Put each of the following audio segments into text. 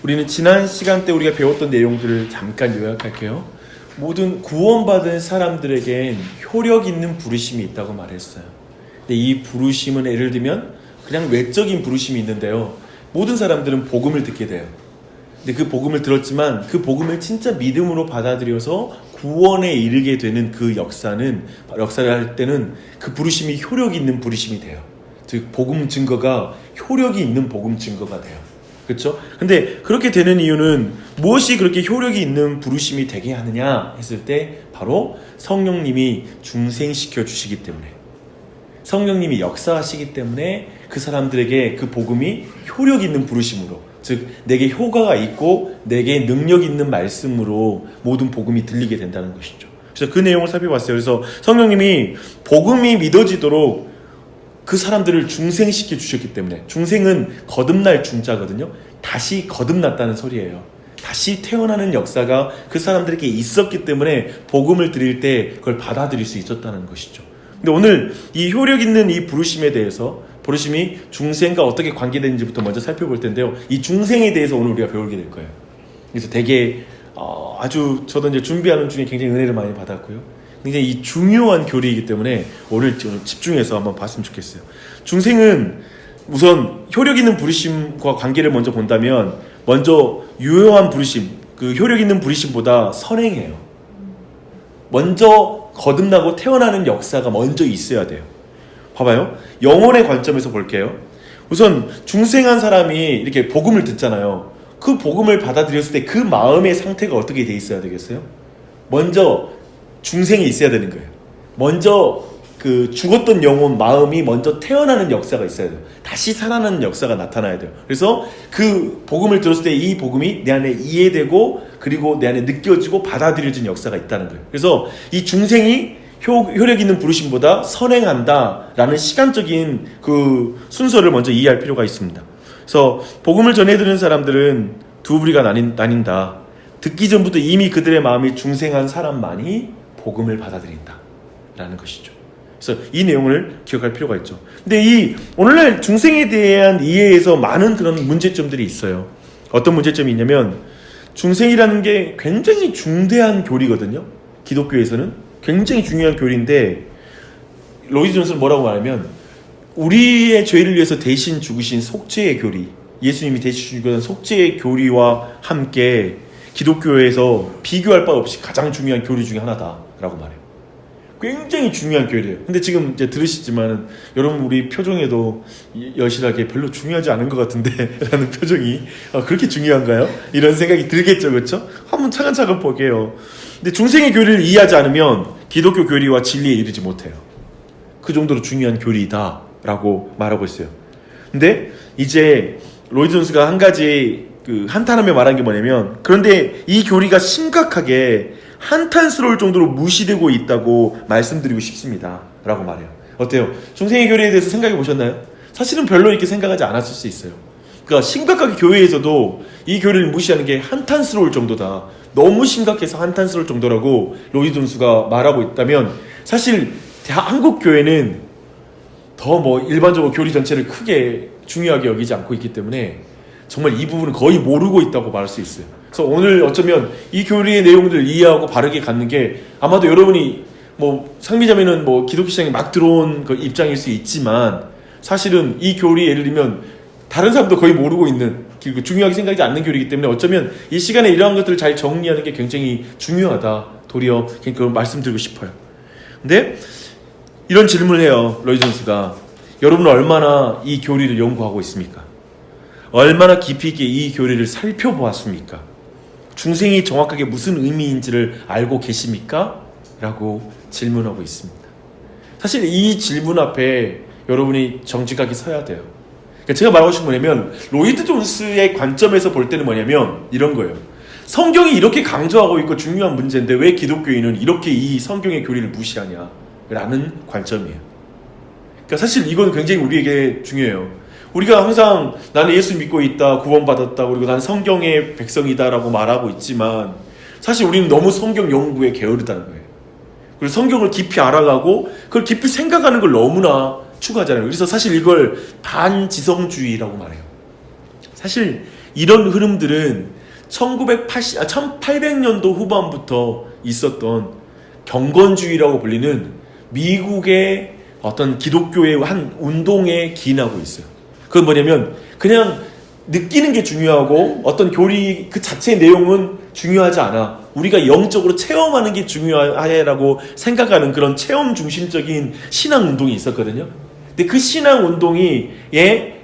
우리는 지난 시간 때 우리가 배웠던 내용들을 잠깐 요약할게요. 모든 구원받은 사람들에겐 효력 있는 부르심이 있다고 말했어요. 근데 이 부르심은 예를 들면 그냥 외적인 부르심이 있는데요. 모든 사람들은 복음을 듣게 돼요. 근데 그 복음을 들었지만 그 복음을 진짜 믿음으로 받아들여서 구원에 이르게 되는 그 역사를 할 때는 그 부르심이 효력 있는 부르심이 돼요. 즉 복음 증거가 효력이 있는 복음 증거가 돼요. 그렇죠? 근데 그렇게 되는 이유는 무엇이 그렇게 효력이 있는 부르심이 되게 하느냐 했을 때 바로 성령님이 중생시켜 주시기 때문에, 성령님이 역사하시기 때문에 그 사람들에게 그 복음이 효력 있는 부르심으로, 즉 내게 효과가 있고 내게 능력 있는 말씀으로 모든 복음이 들리게 된다는 것이죠. 그래서 그 내용을 살펴봤어요. 그래서 성령님이 복음이 믿어지도록 그 사람들을 중생시켜 주셨기 때문에, 중생은 거듭날 중자거든요. 다시 거듭났다는 소리예요. 다시 태어나는 역사가 그 사람들에게 있었기 때문에 복음을 드릴 때 그걸 받아들일 수 있었다는 것이죠. 근데 오늘 이 효력 있는 이 부르심에 대해서, 부르심이 중생과 어떻게 관계되는지부터 먼저 살펴볼 텐데요. 이 중생에 대해서 오늘 우리가 배우게 될 거예요. 그래서 되게 아주 저도 이제 준비하는 중에 굉장히 은혜를 많이 받았고요. 굉장히 이 중요한 교리이기 때문에 오늘 집중해서 한번 봤으면 좋겠어요. 중생은 우선 효력 있는 부르심과 관계를 먼저 본다면, 먼저 유효한 부르심, 그 효력 있는 부르심보다 선행해요. 먼저 거듭나고 태어나는 역사가 먼저 있어야 돼요. 봐봐요. 영혼의 관점에서 볼게요. 우선 중생한 사람이 이렇게 복음을 듣잖아요. 그 복음을 받아들였을 때 그 마음의 상태가 어떻게 돼 있어야 되겠어요? 먼저 중생이 있어야 되는 거예요. 먼저 그 죽었던 영혼 마음이 먼저 태어나는 역사가 있어야 돼요. 다시 살아나는 역사가 나타나야 돼요. 그래서 그 복음을 들었을 때 이 복음이 내 안에 이해되고 그리고 내 안에 느껴지고 받아들여진 역사가 있다는 거예요. 그래서 이 중생이 효력 있는 부르심보다 선행한다라는 시간적인 그 순서를 먼저 이해할 필요가 있습니다. 그래서 복음을 전해드리는 사람들은 두 부류가 나뉜다. 듣기 전부터 이미 그들의 마음이 중생한 사람만이 복음을 받아들인다라는 것이죠. 그래서 이 내용을 기억할 필요가 있죠. 근데 이 오늘날 중생에 대한 이해에서 많은 그런 문제점들이 있어요. 어떤 문제점이 있냐면, 중생이라는 게 굉장히 중대한 교리거든요. 기독교에서는 굉장히 중요한 교리인데, 로이드 존슨은 뭐라고 말하면, 우리의 죄를 위해서 대신 죽으신 속죄의 교리, 예수님이 대신 죽으신 속죄의 교리와 함께 기독교에서 비교할 바 없이 가장 중요한 교리 중에 하나다라고 말해요. 굉장히 중요한 교리예요. 근데 지금 이제 들으시지만 여러분 우리 표정에도 여실하게 별로 중요하지 않은 것 같은데 라는 표정이 그렇게 중요한가요? 이런 생각이 들겠죠. 그렇죠? 한번 차근차근 볼게요. 근데 중생의 교리를 이해하지 않으면 기독교 교리와 진리에 이르지 못해요. 그 정도로 중요한 교리다 라고 말하고 있어요. 근데 이제 로이드 존스가 한 가지 한탄하며 말한 게 뭐냐면, 그런데 이 교리가 심각하게 한탄스러울 정도로 무시되고 있다고 말씀드리고 싶습니다 라고 말해요. 어때요? 중생의 교리에 대해서 생각해 보셨나요? 사실은 별로 이렇게 생각하지 않았을 수 있어요. 그러니까 심각하게 교회에서도 이 교리를 무시하는 게 한탄스러울 정도다, 너무 심각해서 한탄스러울 정도라고 로이드 존스가 말하고 있다면, 사실 한국 교회는 더 일반적으로 교리 전체를 크게 중요하게 여기지 않고 있기 때문에 정말 이 부분은 거의 모르고 있다고 말할 수 있어요. 그래서 오늘 어쩌면 이 교리의 내용들을 이해하고 바르게 갖는 게, 아마도 여러분이 상미자매는 기독교 시장에 막 들어온 그 입장일 수 있지만, 사실은 이 교리 예를 들면 다른 사람도 거의 모르고 있는, 그리고 중요하게 생각하지 않는 교리이기 때문에 어쩌면 이 시간에 이러한 것들을 잘 정리하는 게 굉장히 중요하다, 도리어 그걸 말씀드리고 싶어요. 근데 이런 질문을 해요. 로이드 존스가. 여러분은 얼마나 이 교리를 연구하고 있습니까? 얼마나 깊이 있게 이 교리를 살펴보았습니까? 중생이 정확하게 무슨 의미인지를 알고 계십니까? 라고 질문하고 있습니다. 사실 이 질문 앞에 여러분이 정직하게 서야 돼요. 그러니까 제가 말하고 싶은 뭐냐면, 로이드 존스의 관점에서 볼 때는 뭐냐면 이런 거예요. 성경이 이렇게 강조하고 있고 중요한 문제인데 왜 기독교인은 이렇게 이 성경의 교리를 무시하냐 라는 관점이에요. 그러니까 사실 이건 굉장히 우리에게 중요해요. 우리가 항상 나는 예수 믿고 있다, 구원받았다, 그리고 난 성경의 백성이다 라고 말하고 있지만, 사실 우리는 너무 성경 연구에 게으르다는 거예요. 그리고 성경을 깊이 알아가고 그걸 깊이 생각하는 걸 너무나 추구하잖아요. 그래서 사실 이걸 반지성주의라고 말해요. 사실 이런 흐름들은 1800년도 후반부터 있었던 경건주의라고 불리는 미국의 어떤 기독교의 한 운동에 기인하고 있어요. 그건 뭐냐면 그냥 느끼는 게 중요하고 어떤 교리 그 자체의 내용은 중요하지 않아. 우리가 영적으로 체험하는 게 중요하다고 생각하는 그런 체험 중심적인 신앙 운동이 있었거든요. 근데 그 신앙 운동이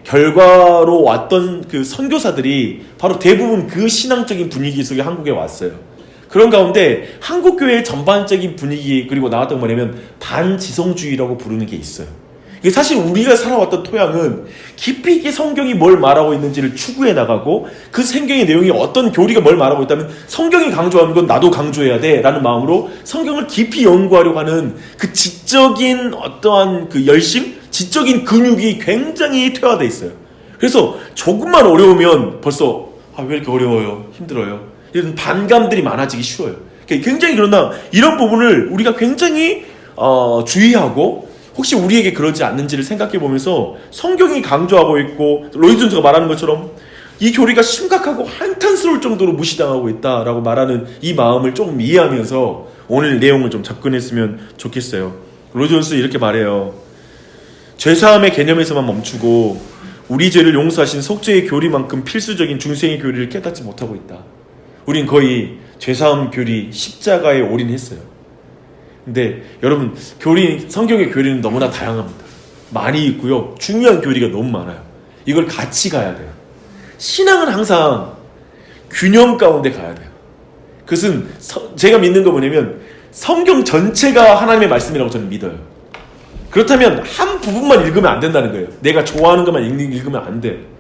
결과로 왔던 그 선교사들이 바로 대부분 그 신앙적인 분위기 속에 한국에 왔어요. 그런 가운데 한국 교회의 전반적인 분위기 그리고 나왔던 뭐냐면 반지성주의라고 부르는 게 있어요. 사실 우리가 살아왔던 토양은 깊이 있게 성경이 뭘 말하고 있는지를 추구해 나가고 그 성경의 내용이 어떤 교리가 뭘 말하고 있다면 성경이 강조하는 건 나도 강조해야 돼 라는 마음으로 성경을 깊이 연구하려고 하는 그 지적인 어떠한 그 열심, 지적인 근육이 굉장히 퇴화되어 있어요. 그래서 조금만 어려우면 벌써 왜 이렇게 어려워요? 힘들어요? 이런 반감들이 많아지기 쉬워요. 굉장히 그러나 이런 부분을 우리가 굉장히 주의하고 혹시 우리에게 그러지 않는지를 생각해 보면서 성경이 강조하고 있고 로이드 존스가 말하는 것처럼 이 교리가 심각하고 한탄스러울 정도로 무시당하고 있다라고 말하는 이 마음을 조금 이해하면서 오늘 내용을 좀 접근했으면 좋겠어요. 로이드 존스 이렇게 말해요. 죄사함의 개념에서만 멈추고 우리 죄를 용서하신 속죄의 교리만큼 필수적인 중생의 교리를 깨닫지 못하고 있다. 우린 거의 죄사함 교리 십자가에 올인했어요. 근데 여러분 성경의 교리는 너무나 다양합니다. 많이 있고요. 중요한 교리가 너무 많아요. 이걸 같이 가야 돼요. 신앙은 항상 균형 가운데 가야 돼요. 그것은 제가 믿는 거 뭐냐면 성경 전체가 하나님의 말씀이라고 저는 믿어요. 그렇다면 한 부분만 읽으면 안 된다는 거예요. 내가 좋아하는 것만 읽으면 안 돼요.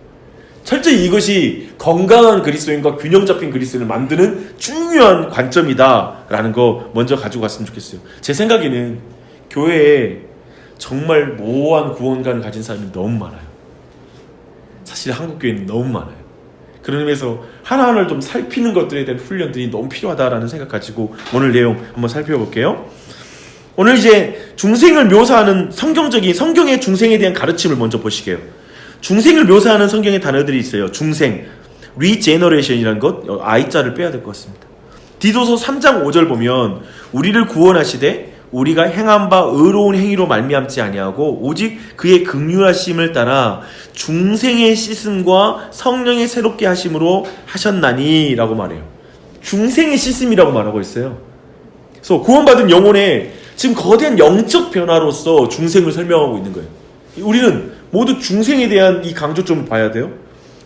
철저히 이것이 건강한 그리스도인과 균형 잡힌 그리스도인을 만드는 중요한 관점이다라는 거 먼저 가지고 갔으면 좋겠어요. 제 생각에는 교회에 정말 모호한 구원관을 가진 사람이 너무 많아요. 사실 한국 교회는 너무 많아요. 그런 의미에서 하나하나를 좀 살피는 것들에 대한 훈련들이 너무 필요하다라는 생각 가지고 오늘 내용 한번 살펴볼게요. 오늘 이제 중생을 묘사하는 성경의 중생에 대한 가르침을 먼저 보시게요. 중생을 묘사하는 성경의 단어들이 있어요. 중생, regeneration이라는 것, I자를 빼야 될 것 같습니다. 디도서 3장 5절 보면 우리를 구원하시되 우리가 행한 바 의로운 행위로 말미암지 아니하고 오직 그의 긍휼하심을 따라 중생의 씻음과 성령의 새롭게 하심으로 하셨나니 라고 말해요. 중생의 씻음이라고 말하고 있어요. 그래서 구원받은 영혼의 지금 거대한 영적 변화로서 중생을 설명하고 있는 거예요. 우리는 모두 중생에 대한 이 강조점을 봐야 돼요.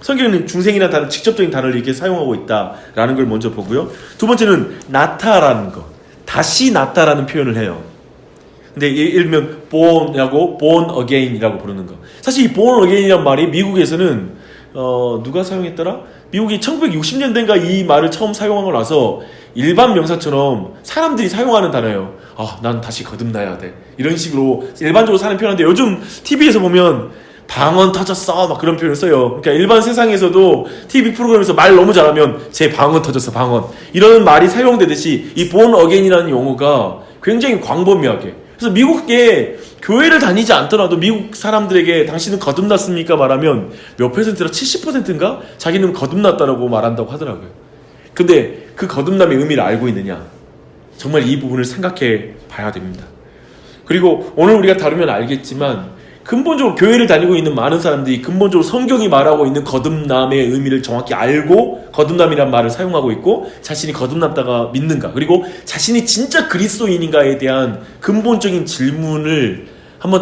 성경에는 중생이라는 단어, 직접적인 단어를 이렇게 사용하고 있다라는 걸 먼저 보고요. 두 번째는 나타라는 거, 다시 나타라는 표현을 해요. 근데 예를 들면 born이라고 born again이라고 부르는 거. 사실 이 born again이라는 말이 미국에서는 누가 사용했더라? 미국이 1960년대인가 이 말을 처음 사용하고 나서 일반 명사처럼 사람들이 사용하는 단어예요. 난 다시 거듭나야 돼. 이런 식으로 일반적으로 사는 표현인데 요즘 TV에서 보면 방언 터졌어 막 그런 표현을 써요. 그러니까 일반 세상에서도 TV 프로그램에서 말 너무 잘하면 제 방언 터졌어 방언 이런 말이 사용되듯이 이 born again이라는 용어가 굉장히 광범위하게 그래서 미국에 교회를 다니지 않더라도 미국 사람들에게 당신은 거듭났습니까? 말하면 몇 퍼센트라 70%인가? 자기는 거듭났다라고 말한다고 하더라고요. 근데 그 거듭남의 의미를 알고 있느냐? 정말 이 부분을 생각해 봐야 됩니다. 그리고 오늘 우리가 다루면 알겠지만 근본적으로 교회를 다니고 있는 많은 사람들이 근본적으로 성경이 말하고 있는 거듭남의 의미를 정확히 알고 거듭남이란 말을 사용하고 있고 자신이 거듭났다가 믿는가 그리고 자신이 진짜 그리스도인인가에 대한 근본적인 질문을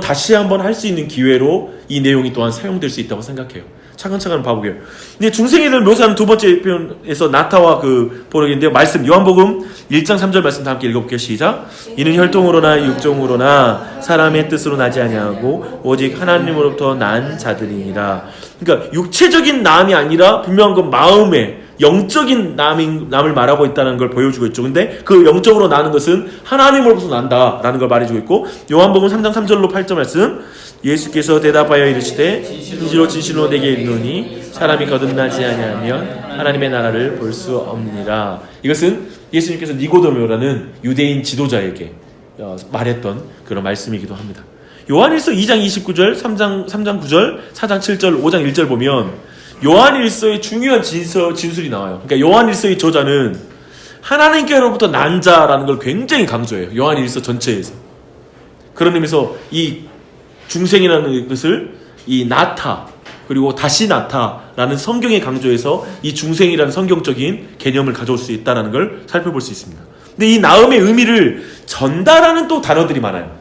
다시 한번 할 수 있는 기회로 이 내용이 또한 사용될 수 있다고 생각해요. 차근차근 봐보게요. 근데 중생에 대한 묘사하는 두 번째 표현에서 나타와 그 보력인데요. 말씀 요한복음 1장 3절 말씀 다 함께 읽어볼게요. 시작. 이는 혈통으로나 육종으로나 사람의 뜻으로 나지 아니하고 오직 하나님으로부터 난 자들이니라. 그러니까 육체적인 남이 아니라 분명한 건 마음의 영적인 남을 말하고 있다는 걸 보여주고 있죠. 근데 그 영적으로 나는 것은 하나님으로부터 난다라는 걸 말해주고 있고 요한복음 3장 3절로 8절 말씀 예수께서 대답하여 이르시되 진실로 진실로 내게 이르노니 사람이 거듭나지 아니하면 하나님의 나라를 볼 수 없느니라. 이것은 예수님께서 니고데모라는 유대인 지도자에게 말했던 그런 말씀이기도 합니다. 요한일서 2장 29절, 3장 9절, 4장 7절, 5장 1절 보면 요한일서의 중요한 진술이 나와요. 그러니까 요한일서의 저자는 하나님께로부터 난 자라는 걸 굉장히 강조해요. 요한일서 전체에서. 그런 의미에서 이 중생이라는 것을 이 나타 그리고 다시 나타라는 성경의 강조에서 이 중생이라는 성경적인 개념을 가져올 수 있다는 걸 살펴볼 수 있습니다. 근데 이 나음의 의미를 전달하는 또 단어들이 많아요.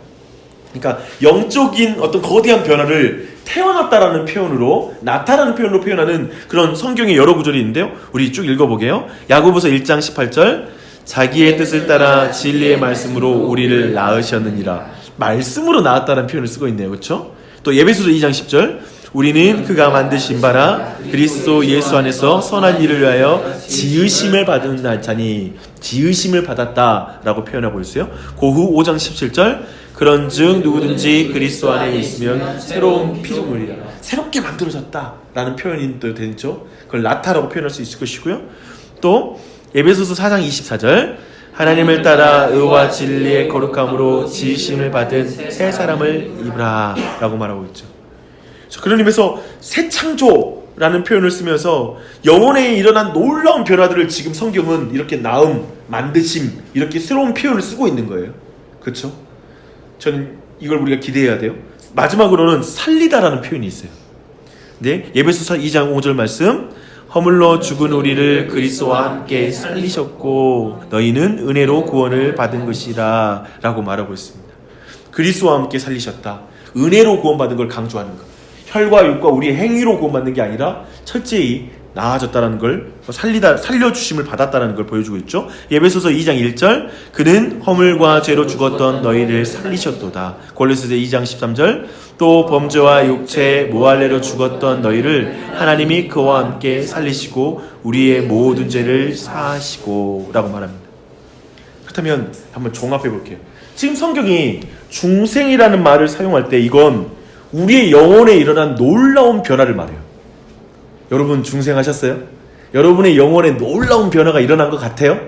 그러니까 영적인 어떤 거대한 변화를 태어났다라는 표현으로 나타라는 표현으로 표현하는 그런 성경의 여러 구절이 있는데요. 우리 쭉 읽어보게요. 야고보서 1장 18절 자기의 뜻을 따라 진리의 말씀으로 우리를 낳으셨느니라. 말씀으로 낳았다는 표현을 쓰고 있네요. 그렇죠? 또 에베소서 2장 10절 우리는 그가 만드신 바라 그리스도 예수 안에서 선한 일을 위하여 지으심을 받은 자니 지으심을 받았다라고 표현하고 있어요. 고후 5장 17절 그런즉 누구든지 그리스도 안에 있으면 새로운 피조물이라 새롭게 만들어졌다라는 표현이 또 되죠. 그걸 나타라고 표현할 수 있을 것이고요. 또 에베소서 4장 24절 하나님을 따라 의와 진리의 거룩함으로 지으심을 받은 새 사람을 입으라 라고 말하고 있죠. 그런 의미에서 새 창조라는 표현을 쓰면서 영혼에 일어난 놀라운 변화들을 지금 성경은 이렇게 나음, 만드심 이렇게 새로운 표현을 쓰고 있는 거예요. 그렇죠? 저는 이걸 우리가 기대해야 돼요. 마지막으로는 살리다라는 표현이 있어요. 네, 에베소서 2장 5절 말씀 허물로 죽은 우리를 그리스도와 함께 살리셨고 너희는 은혜로 구원을 받은 것이라 라고 말하고 있습니다. 그리스도와 함께 살리셨다. 은혜로 구원받은 걸 강조하는 것. 혈과 육과 우리의 행위로 구원받는 게 아니라 철저히 나아졌다는 걸 살려주심을 받았다는 걸 보여주고 있죠. 에베소서 2장 1절 그는 허물과 죄로 죽었던 너희를 살리셨도다. 골로새서 2장 13절 또 범죄와 육체 모할례로 죽었던 너희를 하나님이 그와 함께 살리시고 우리의 모든 죄를 사하시고 라고 말합니다. 그렇다면 한번 종합해 볼게요. 지금 성경이 중생이라는 말을 사용할 때 이건 우리의 영혼에 일어난 놀라운 변화를 말해요. 여러분 중생하셨어요? 여러분의 영혼에 놀라운 변화가 일어난 것 같아요?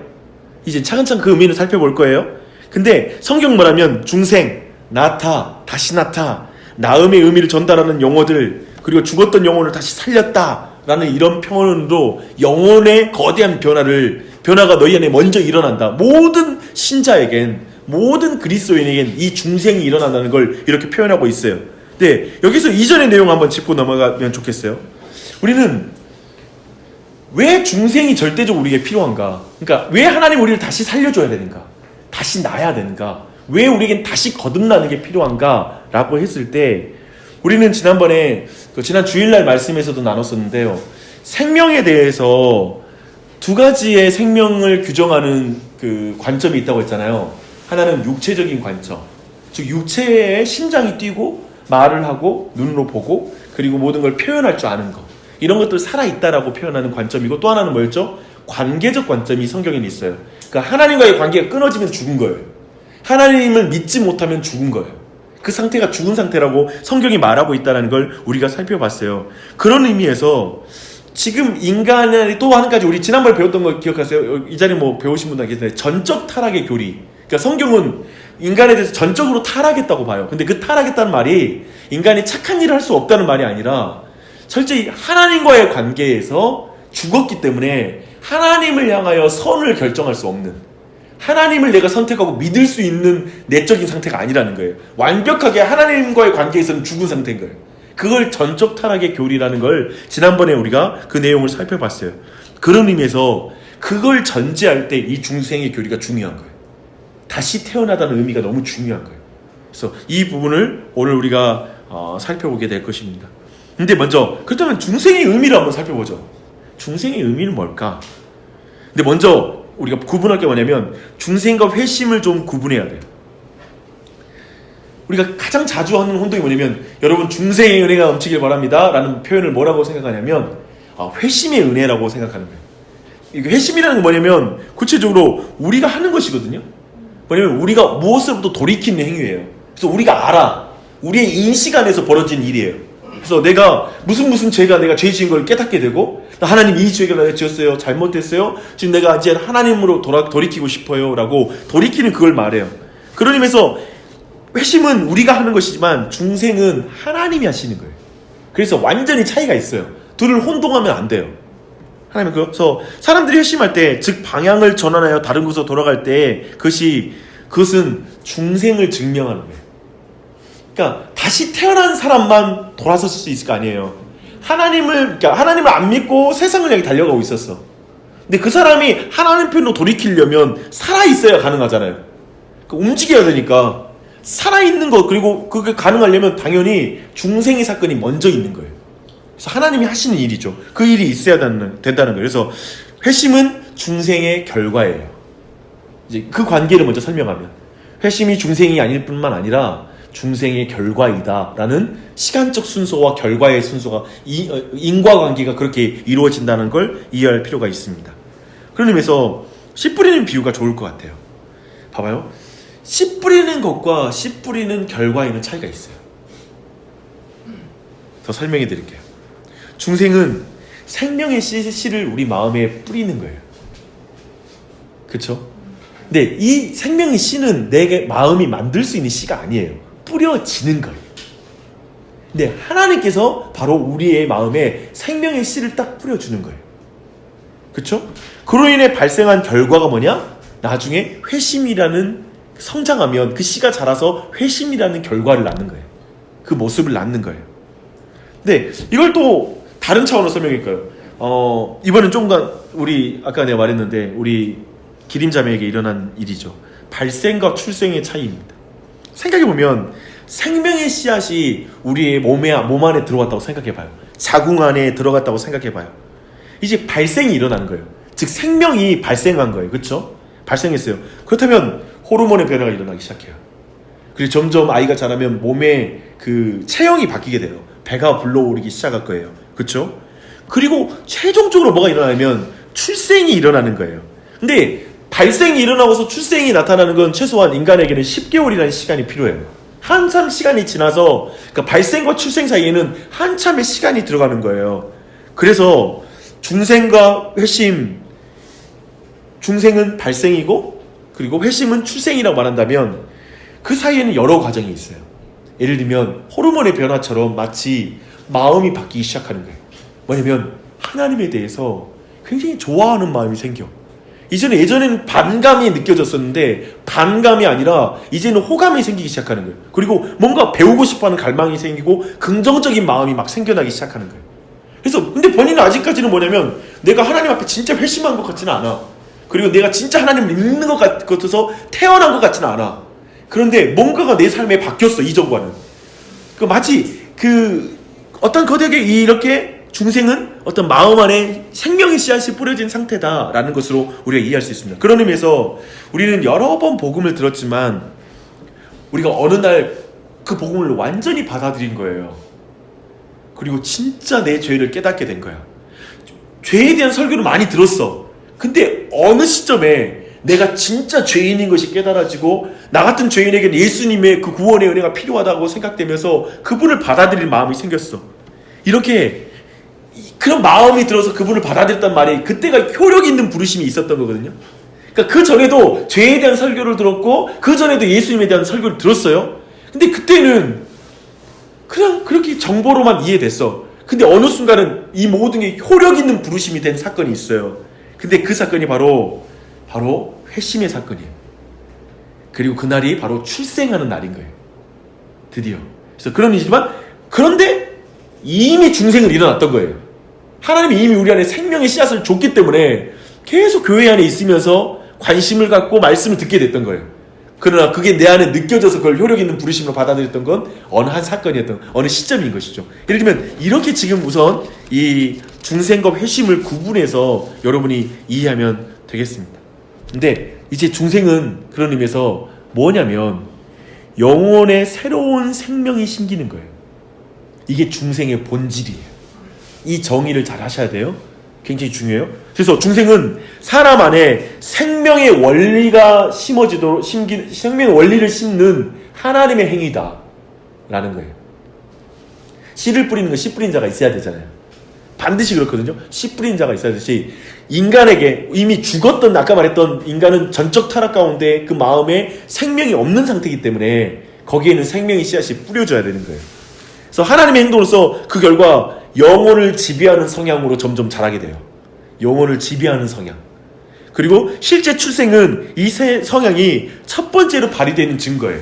이제 차근차근 그 의미를 살펴볼 거예요. 근데 성경 말하면 중생, 나타, 다시 나타, 나음의 의미를 전달하는 용어들 그리고 죽었던 영혼을 다시 살렸다라는 이런 표현으로 영혼의 거대한 변화가 너희 안에 먼저 일어난다. 모든 신자에겐 모든 그리스도인에겐 이 중생이 일어난다는 걸 이렇게 표현하고 있어요. 네, 여기서 이전의 내용 한번 짚고 넘어가면 좋겠어요. 우리는 왜 중생이 절대적으로 우리에게 필요한가? 그러니까 왜 하나님 우리를 다시 살려줘야 되는가? 다시 나야 되는가? 왜 우리에겐 다시 거듭나는 게 필요한가? 라고 했을 때 우리는 지난번에 지난 주일날 말씀에서도 나눴었는데요. 생명에 대해서 두 가지의 생명을 규정하는 그 관점이 있다고 했잖아요. 하나는 육체적인 관점, 즉 육체의 심장이 뛰고 말을 하고 눈으로 보고 그리고 모든 걸 표현할 줄 아는 것, 이런 것들 살아있다라고 표현하는 관점이고, 또 하나는 뭐였죠? 관계적 관점이 성경에 있어요. 그러니까 하나님과의 관계가 끊어지면 죽은 거예요. 하나님을 믿지 못하면 죽은 거예요. 그 상태가 죽은 상태라고 성경이 말하고 있다는 걸 우리가 살펴봤어요. 그런 의미에서 지금 인간의 또 한 가지, 우리 지난번에 배웠던 거 기억하세요? 이 자리에 뭐 배우신 분들 계시는데 전적 타락의 교리. 그러니까 성경은 인간에 대해서 전적으로 타락했다고 봐요. 근데 그 타락했다는 말이 인간이 착한 일을 할 수 없다는 말이 아니라 철저히 하나님과의 관계에서 죽었기 때문에 하나님을 향하여 선을 결정할 수 없는, 하나님을 내가 선택하고 믿을 수 있는 내적인 상태가 아니라는 거예요. 완벽하게 하나님과의 관계에서는 죽은 상태인 거예요. 그걸 전적 타락의 교리라는 걸 지난번에 우리가 그 내용을 살펴봤어요. 그런 의미에서 그걸 전제할 때 이 중생의 교리가 중요한 거예요. 다시 태어나다는 의미가 너무 중요한 거예요. 그래서 이 부분을 오늘 우리가 살펴보게 될 것입니다. 근데 먼저 그렇다면 중생의 의미를 한번 살펴보죠. 중생의 의미는 뭘까? 근데 먼저 우리가 구분할 게 뭐냐면 중생과 회심을 좀 구분해야 돼요. 우리가 가장 자주 하는 혼동이 뭐냐면, 여러분 중생의 은혜가 넘치길 바랍니다 라는 표현을 뭐라고 생각하냐면 회심의 은혜라고 생각하는 거예요. 이게 회심이라는 건 뭐냐면 구체적으로 우리가 하는 것이거든요. 뭐냐면 우리가 무엇으로부터 돌이키는 행위예요. 그래서 우리가 알아. 우리의 인식 안에서 벌어진 일이에요. 그래서 내가 무슨 죄가 내가 죄 지은 걸 깨닫게 되고, 하나님 이 죄가 내가 지었어요, 잘못됐어요, 지금 내가 이제 하나님으로 돌이키고 싶어요 라고 돌이키는 그걸 말해요. 그런 의미에서 회심은 우리가 하는 것이지만 중생은 하나님이 하시는 거예요. 그래서 완전히 차이가 있어요. 둘을 혼동하면 안 돼요. 하나님, 그래서 사람들이 회심할 때, 즉 방향을 전환하여 다른 곳으로 돌아갈 때 그것은 중생을 증명하는 거예요. 그러니까 다시 태어난 사람만 돌아설 수 있을 거 아니에요. 하나님을 안 믿고 세상을 향해 달려가고 있었어. 근데 그 사람이 하나님 편으로 돌이키려면 살아있어야 가능하잖아요. 움직여야 되니까 살아있는 것, 그리고 그게 가능하려면 당연히 중생의 사건이 먼저 있는 거예요. 그래서 하나님이 하시는 일이죠. 그 일이 있어야 된다는 거예요. 그래서 회심은 중생의 결과예요. 이제 그 관계를 먼저 설명하면, 회심이 중생이 아닐 뿐만 아니라 중생의 결과이다라는 시간적 순서와 결과의 순서가 인과관계가 그렇게 이루어진다는 걸 이해할 필요가 있습니다. 그런 의미에서 씨 뿌리는 비유가 좋을 것 같아요. 봐봐요. 씨 뿌리는 것과 씨 뿌리는 결과에는 차이가 있어요. 더 설명해 드릴게요. 중생은 생명의 씨를 우리 마음에 뿌리는 거예요. 그쵸? 근데 이 생명의 씨는 내 마음이 만들 수 있는 씨가 아니에요. 뿌려지는 거예요. 근데 하나님께서 바로 우리의 마음에 생명의 씨를 딱 뿌려주는 거예요. 그쵸? 그로 인해 발생한 결과가 뭐냐? 나중에 회심이라는, 성장하면 그 씨가 자라서 회심이라는 결과를 낳는 거예요. 그 모습을 낳는 거예요. 근데 이걸 또 다른 차원으로 설명할까요? 이번엔 좀 우리 아까 내가 말했는데 우리 기림자매에게 일어난 일이죠. 발생과 출생의 차이입니다. 생각해보면 생명의 씨앗이 우리의 몸 안에 들어갔다고 생각해봐요. 자궁 안에 들어갔다고 생각해봐요. 이제 발생이 일어나는 거예요. 즉 생명이 발생한 거예요. 그렇죠? 발생했어요. 그렇다면 호르몬의 변화가 일어나기 시작해요. 그리고 점점 아이가 자라면 몸의 그 체형이 바뀌게 돼요. 배가 불러오르기 시작할 거예요. 그렇죠? 그리고 최종적으로 뭐가 일어나면 출생이 일어나는 거예요. 근데 발생이 일어나고서 출생이 나타나는 건 최소한 인간에게는 10개월이라는 시간이 필요해요. 한참 시간이 지나서, 그러니까 발생과 출생 사이에는 한참의 시간이 들어가는 거예요. 그래서 중생과 회심, 중생은 발생이고 그리고 회심은 출생이라고 말한다면 그 사이에는 여러 과정이 있어요. 예를 들면 호르몬의 변화처럼 마치 마음이 바뀌기 시작하는 거예요. 뭐냐면 하나님에 대해서 굉장히 좋아하는 마음이 생겨. 예전에는 반감이 느껴졌었는데 반감이 아니라 이제는 호감이 생기기 시작하는 거예요. 그리고 뭔가 배우고 싶어하는 갈망이 생기고 긍정적인 마음이 막 생겨나기 시작하는 거예요. 그래서 근데 본인은 아직까지는 뭐냐면 내가 하나님 앞에 진짜 회심한 것 같지는 않아. 그리고 내가 진짜 하나님을 믿는 것 같아서 태어난 것 같지는 않아. 그런데 뭔가가 내 삶에 바뀌었어. 이전과는. 마치 어떤 거대하게 이렇게 중생은 어떤 마음 안에 생명의 씨앗이 뿌려진 상태다라는 것으로 우리가 이해할 수 있습니다. 그런 의미에서 우리는 여러 번 복음을 들었지만 우리가 어느 날 그 복음을 완전히 받아들인 거예요. 그리고 진짜 내 죄를 깨닫게 된 거야. 죄에 대한 설교를 많이 들었어. 근데 어느 시점에 내가 진짜 죄인인 것이 깨달아지고 나 같은 죄인에게는 예수님의 그 구원의 은혜가 필요하다고 생각되면서 그분을 받아들일 마음이 생겼어. 이렇게 그런 마음이 들어서 그분을 받아들였단 말이 그때가 효력 있는 부르심이 있었던 거거든요. 그러니까 그 전에도 죄에 대한 설교를 들었고 그 전에도 예수님에 대한 설교를 들었어요. 근데 그때는 그냥 그렇게 정보로만 이해됐어. 근데 어느 순간은 이 모든 게 효력 있는 부르심이 된 사건이 있어요. 근데 그 사건이 바로 회심의 사건이에요. 그리고 그날이 바로 출생하는 날인 거예요. 드디어. 그래서 그런 일이지만 그런데 이미 중생은 일어났던 거예요. 하나님이 이미 우리 안에 생명의 씨앗을 줬기 때문에 계속 교회 안에 있으면서 관심을 갖고 말씀을 듣게 됐던 거예요. 그러나 그게 내 안에 느껴져서 그걸 효력 있는 부르심으로 받아들였던 건 어느 한 사건이었던 어느 시점인 것이죠. 예를 들면 이렇게 지금 우선 이 중생과 회심을 구분해서 여러분이 이해하면 되겠습니다. 근데 이제 중생은 그런 의미에서 뭐냐면 영혼의 새로운 생명이 심기는 거예요. 이게 중생의 본질이에요. 이 정의를 잘 하셔야 돼요. 굉장히 중요해요. 그래서 중생은 사람 안에 생명의 원리가 심어지도록 생명의 원리를 심는 하나님의 행위다 라는 거예요. 씨를 뿌리는 건 씨 뿌린 자가 있어야 되잖아요. 반드시 그렇거든요. 씨 뿌린 자가 있어야 되듯이 인간에게 이미 죽었던, 아까 말했던 인간은 전적 타락 가운데 그 마음에 생명이 없는 상태이기 때문에 거기에는 생명의 씨앗이 뿌려져야 되는 거예요. 그래서 하나님의 행동으로서 그 결과 영혼을 지배하는 성향으로 점점 자라게 돼요. 영혼을 지배하는 성향. 그리고 실제 출생은 이 성향이 첫 번째로 발휘되는 증거예요.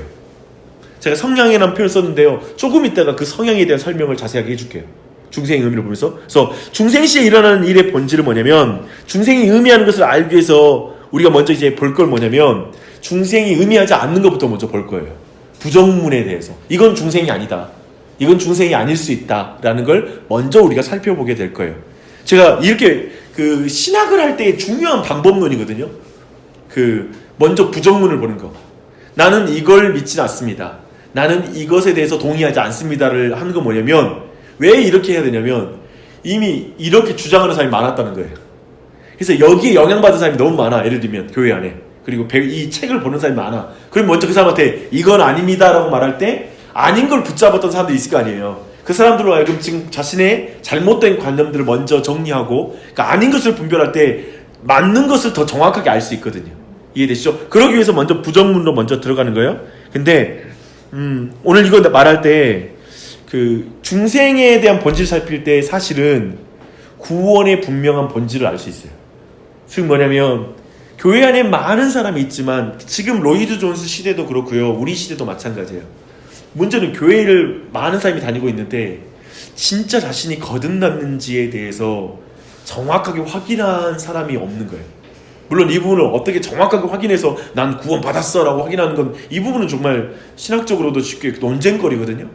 제가 성향이라는 표현을 썼는데요. 조금 이따가 그 성향에 대한 설명을 자세하게 해줄게요. 중생의 의미를 보면서. 그래서 중생시에 일어나는 일의 본질은 뭐냐면, 중생이 의미하는 것을 알기 위해서 우리가 먼저 이제 볼 걸 뭐냐면, 중생이 의미하지 않는 것부터 먼저 볼 거예요. 부정문에 대해서. 이건 중생이 아니다. 이건 중생이 아닐 수 있다라는 걸 먼저 우리가 살펴보게 될 거예요. 제가 이렇게 그 신학을 할 때 중요한 방법론이거든요. 먼저 부정문을 보는 거. 나는 이걸 믿지 않습니다. 나는 이것에 대해서 동의하지 않습니다를 하는 건 뭐냐면, 왜 이렇게 해야 되냐면 이미 이렇게 주장하는 사람이 많았다는 거예요. 그래서 여기에 영향받은 사람이 너무 많아. 예를 들면 교회 안에. 그리고 이 책을 보는 사람이 많아. 그럼 먼저 그 사람한테 이건 아닙니다 라고 말할 때 아닌 걸 붙잡았던 사람들이 있을 거 아니에요. 그 사람들로 하여금 지금 자신의 잘못된 관념들을 먼저 정리하고, 그러니까 아닌 것을 분별할 때 맞는 것을 더 정확하게 알 수 있거든요. 이해되시죠? 그러기 위해서 먼저 부정문으로 먼저 들어가는 거예요. 근데 오늘 이거 말할 때 중생에 대한 본질을 살필 때 사실은 구원의 분명한 본질을 알 수 있어요. 즉 뭐냐면, 교회 안에 많은 사람이 있지만 지금 로이드 존스 시대도 그렇고요, 우리 시대도 마찬가지예요. 문제는 교회를 많은 사람이 다니고 있는데 진짜 자신이 거듭났는지에 대해서 정확하게 확인한 사람이 없는 거예요. 물론 이 부분을 어떻게 정확하게 확인해서 난 구원 받았어 라고 확인하는 건, 이 부분은 정말 신학적으로도 쉽게 논쟁거리거든요.